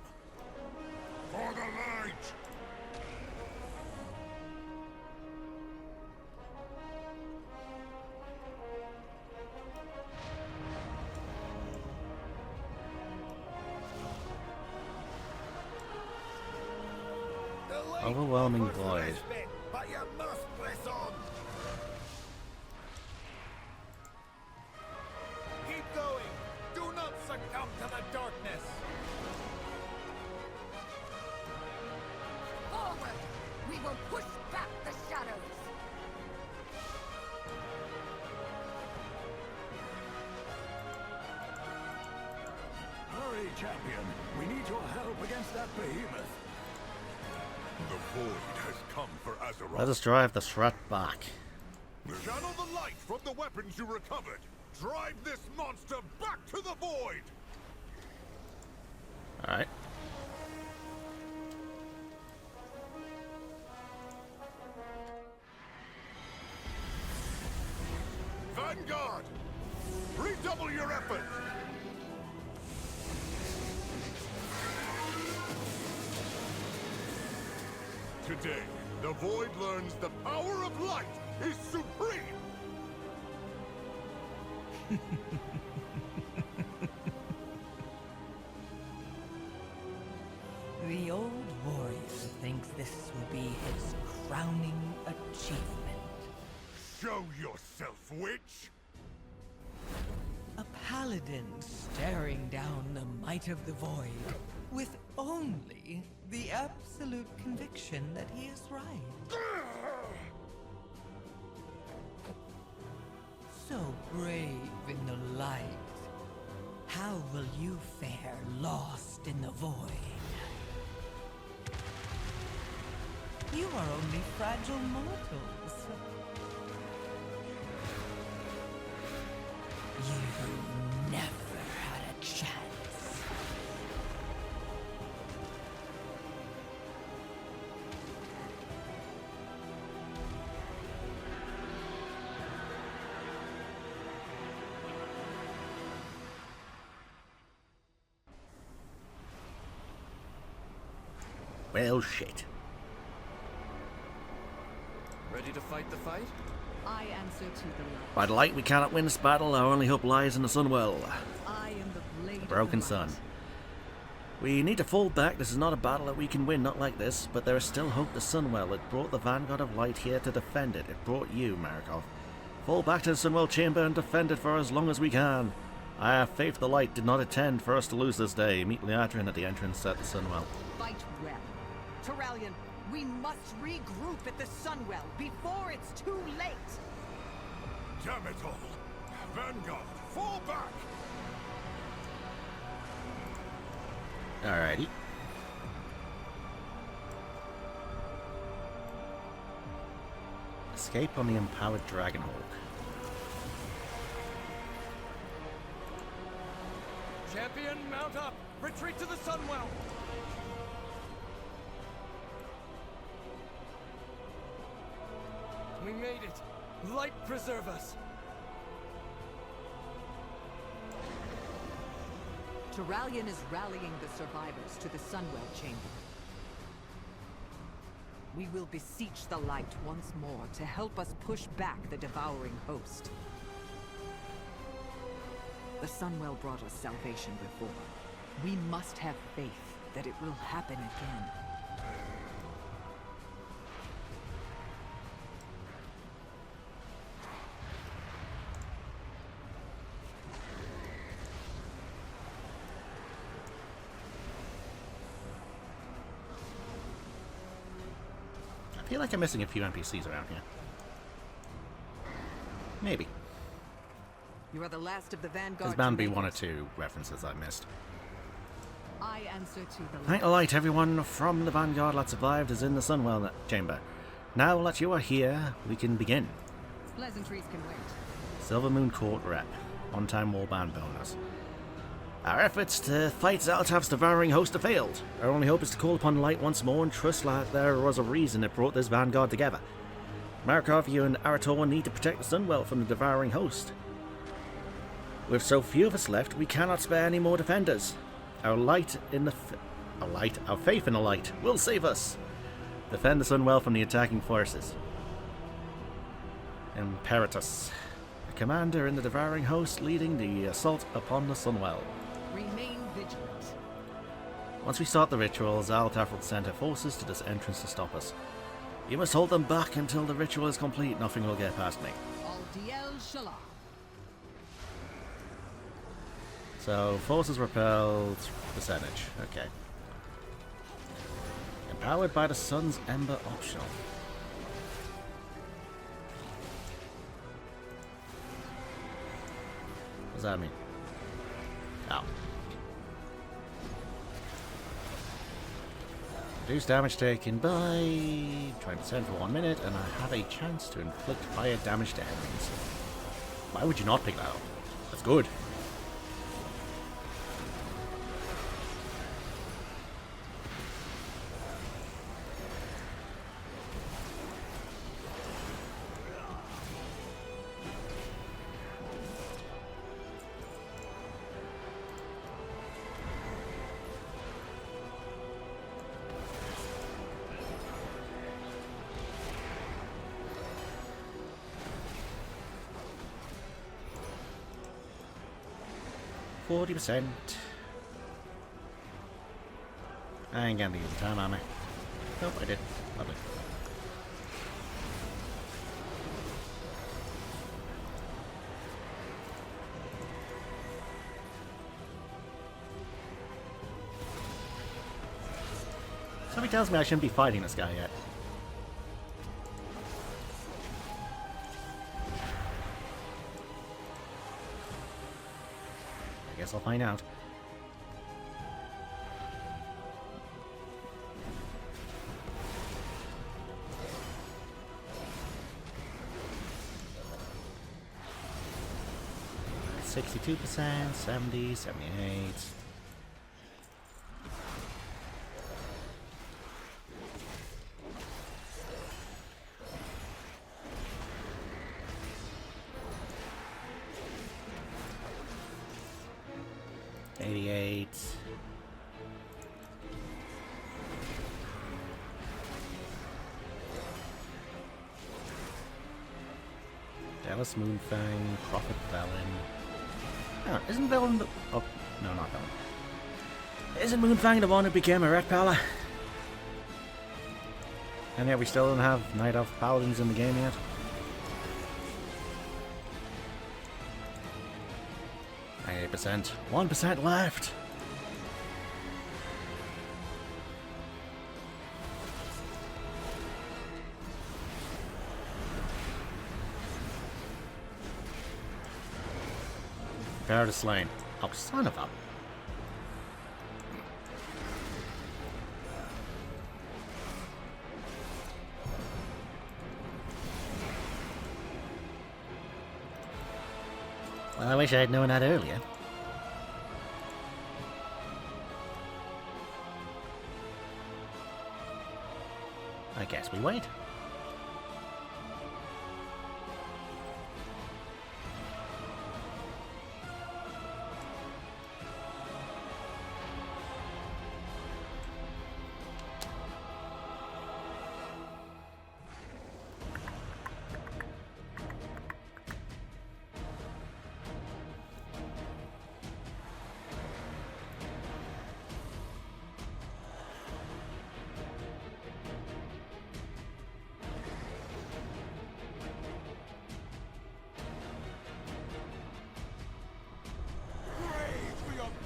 For the light. Overwhelming void. But you must press on. Keep going! Do not succumb to the darkness! Forward! We will push back the shadows! Hurry, champion. We need your help against that behemoth. The void has come for Azeroth. Let us drive the threat back. Channel the light from the weapons you recovered. Drive this monster back to the void. Alright. Vanguard! Redouble your efforts! Today, the void learns the power of light is supreme! The old warrior thinks this will be his crowning achievement. Show yourself, witch! A paladin staring down the might of the void with only the absolute conviction that he is right. So brave in the light. How will you fare lost in the void? You are only fragile mortals. You never had a chance. Well, shit. Ready to fight the fight? I answer to the light. By the light, we cannot win this battle. Our only hope lies in the sunwell. I am the blade The broken of the light. sun. We need to fall back. This is not a battle that we can win, not like this. But there is still hope. The sunwell. It brought the Vanguard of Light here to defend it. It brought you, Markov. Fall back to the sunwell chamber and defend it for as long as we can. I have faith the light did not intend for us to lose this day. Meet Liatrin at the entrance at the sunwell. Fight well. Turalyon, we must regroup at the sunwell before it's too late. Damn it all! Vanguard, fall back! Alrighty. Escape on the empowered Dragonhawk. Champion, mount up! Retreat to the sunwell! We made it! Light preserve us! Turalyon is rallying the survivors to the sunwell chamber. We will beseech the light once more to help us push back the devouring host. The sunwell brought us salvation before. We must have faith that it will happen again. I feel like I'm missing a few NPCs around here. Maybe. You are the last of the Vanguard. There's bound to be one or two references I missed. I answer to the Thank the light, everyone from the Vanguard that survived is in the Sunwell chamber. Now that you are here, we can begin. Pleasantries can wait. Silver Moon Court Rep. One-time warband bonus. Our efforts to fight Xal'atath's devouring host have failed. Our only hope is to call upon light once more and trust that there was a reason that brought this vanguard together. Markov, you and Arator need to protect the sunwell from the devouring host. With so few of us left, we cannot spare any more defenders. Our faith in the light will save us. Defend the sunwell from the attacking forces. Imperatus, the commander in the devouring host, leading the assault upon the sunwell. Remain vigilant. Once we start the ritual, Xal'atath will send her forces to this entrance to stop us. You must hold them back until the ritual is complete. Nothing will get past me. Shalom. So, forces repelled, percentage. Okay. Empowered by the sun's ember optional. What does that mean? Oh. Reduce damage taken by 20% for 1 minute, and I have a chance to inflict fire damage to enemies. Why would you not pick that up? That's good. %. I ain't gonna use the time, am I? Nope, I did. Lovely. Somebody tells me I shouldn't be fighting this guy yet. Guess I'll find out. %, 70, 78. Dallas Moonfang, Prophet Velen. Oh, isn't Velen the... Oh, no, not Velen. Isn't Moonfang the one who became a Red Pala? And yet we still don't have Night Elf Paladins in the game yet. %, 1% left. Prepare to slain. Oh, son of a... Well, I wish I had known that earlier. I guess we wait.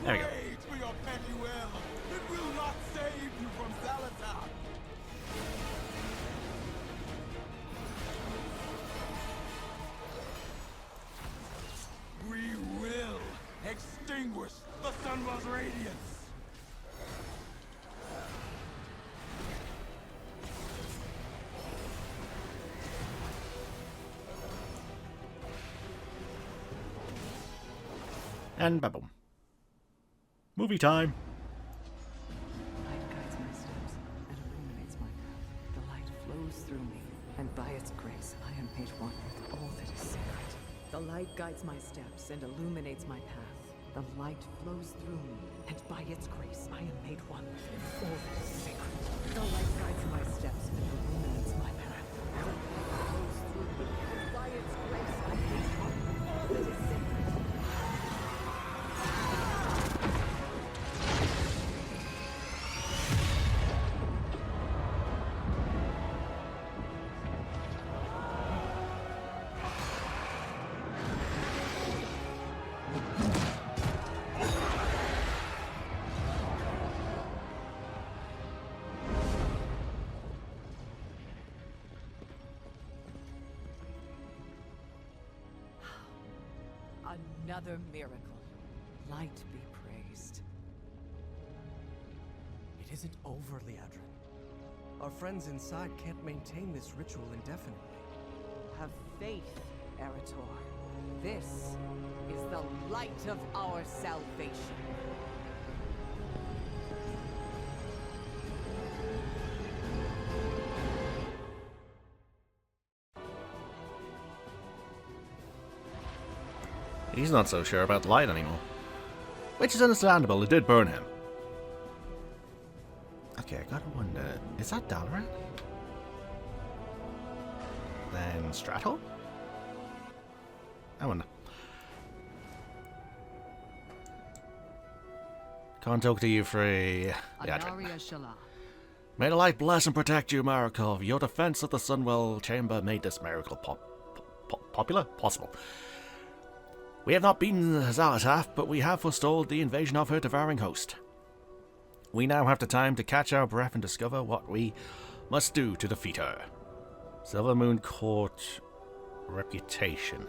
There we go. It will not save you from Xal'atath. We will extinguish the sunwell's radiance. And ba-boom. Movie time. Light guides my steps and illuminates my path. The light flows through me, and by its grace I am made one with all that is sacred. The light guides my steps and illuminates my path. The light flows through me, and by its grace I am made one with all that is sacred. The light guides my steps and illuminates my path. The light flows through me, and by its grace I am made one with all that is sacred. Another miracle. Light be praised. It isn't over, Liadrin. Our friends inside can't maintain this ritual indefinitely. Have faith, Erator. This is the light of our salvation. He's not so sure about the light anymore. Which is understandable, it did burn him. Okay, I gotta wonder, is that Dalaran? Then Strato? I wonder. Can't talk to you, Free. May the light bless and protect you, Marikov. Your defense of the Sunwell chamber made this miracle popular? Possible. We have not beaten Xal'atath, but we have forestalled the invasion of her devouring host. We now have the time to catch our breath and discover what we must do to defeat her. Silvermoon Court reputation.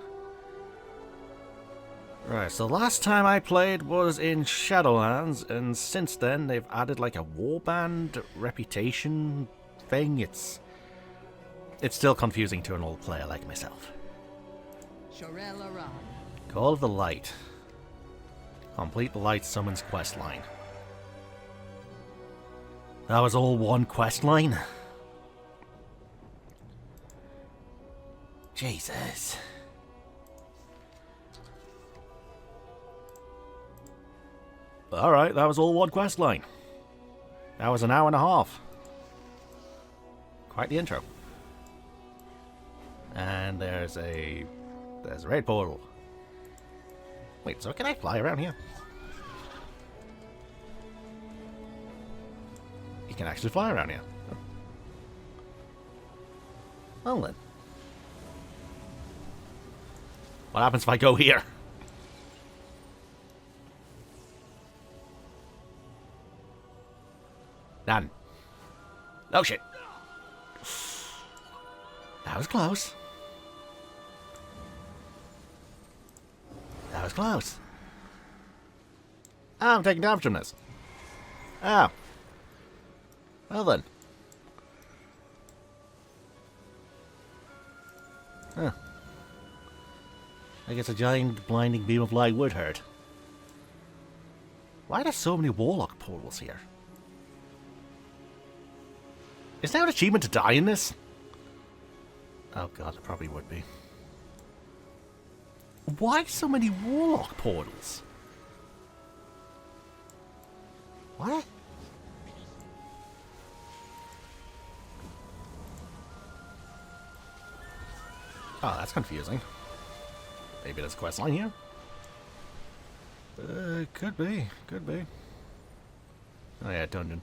Right, so last time I played was in Shadowlands, and since then they've added like a warband reputation thing. It's still confusing to an old player like myself. Call of the Light. Complete the Light Summons questline. That was all one questline? Jesus. Alright, that was all one questline. That was an hour and a half. Quite the intro. And there's a raid portal. Wait, so can I fly around here? You can actually fly around here. Well then. What happens if I go here? Done. Oh shit. That was close. That was close. Ah, I'm taking damage from this. Ah. Well then. Huh. I guess a giant blinding beam of light would hurt. Why are there so many warlock portals here? Is there an achievement to die in this? Oh god, it probably would be. Why so many warlock portals? What? Oh, that's confusing. Maybe there's a questline here? Could be. Could be. Oh yeah, dungeon.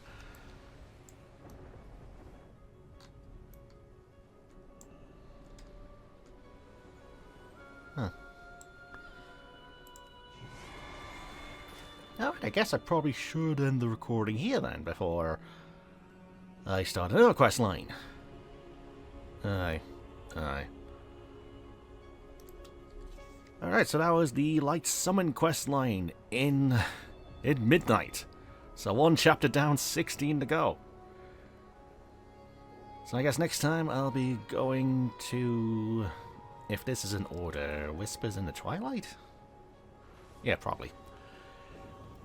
Huh. Alright, I guess I probably should end the recording here then, before I start another questline. Aye. Aye. Alright, so that was the Light Summon questline in Midnight. So 1 chapter down, 16 to go. So I guess next time I'll be going to, if this is in order, Whispers in the Twilight? Yeah, probably.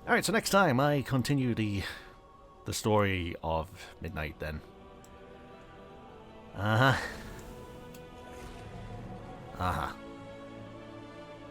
Alright, so next time I continue the story of Midnight then. Uh-huh. Uh-huh.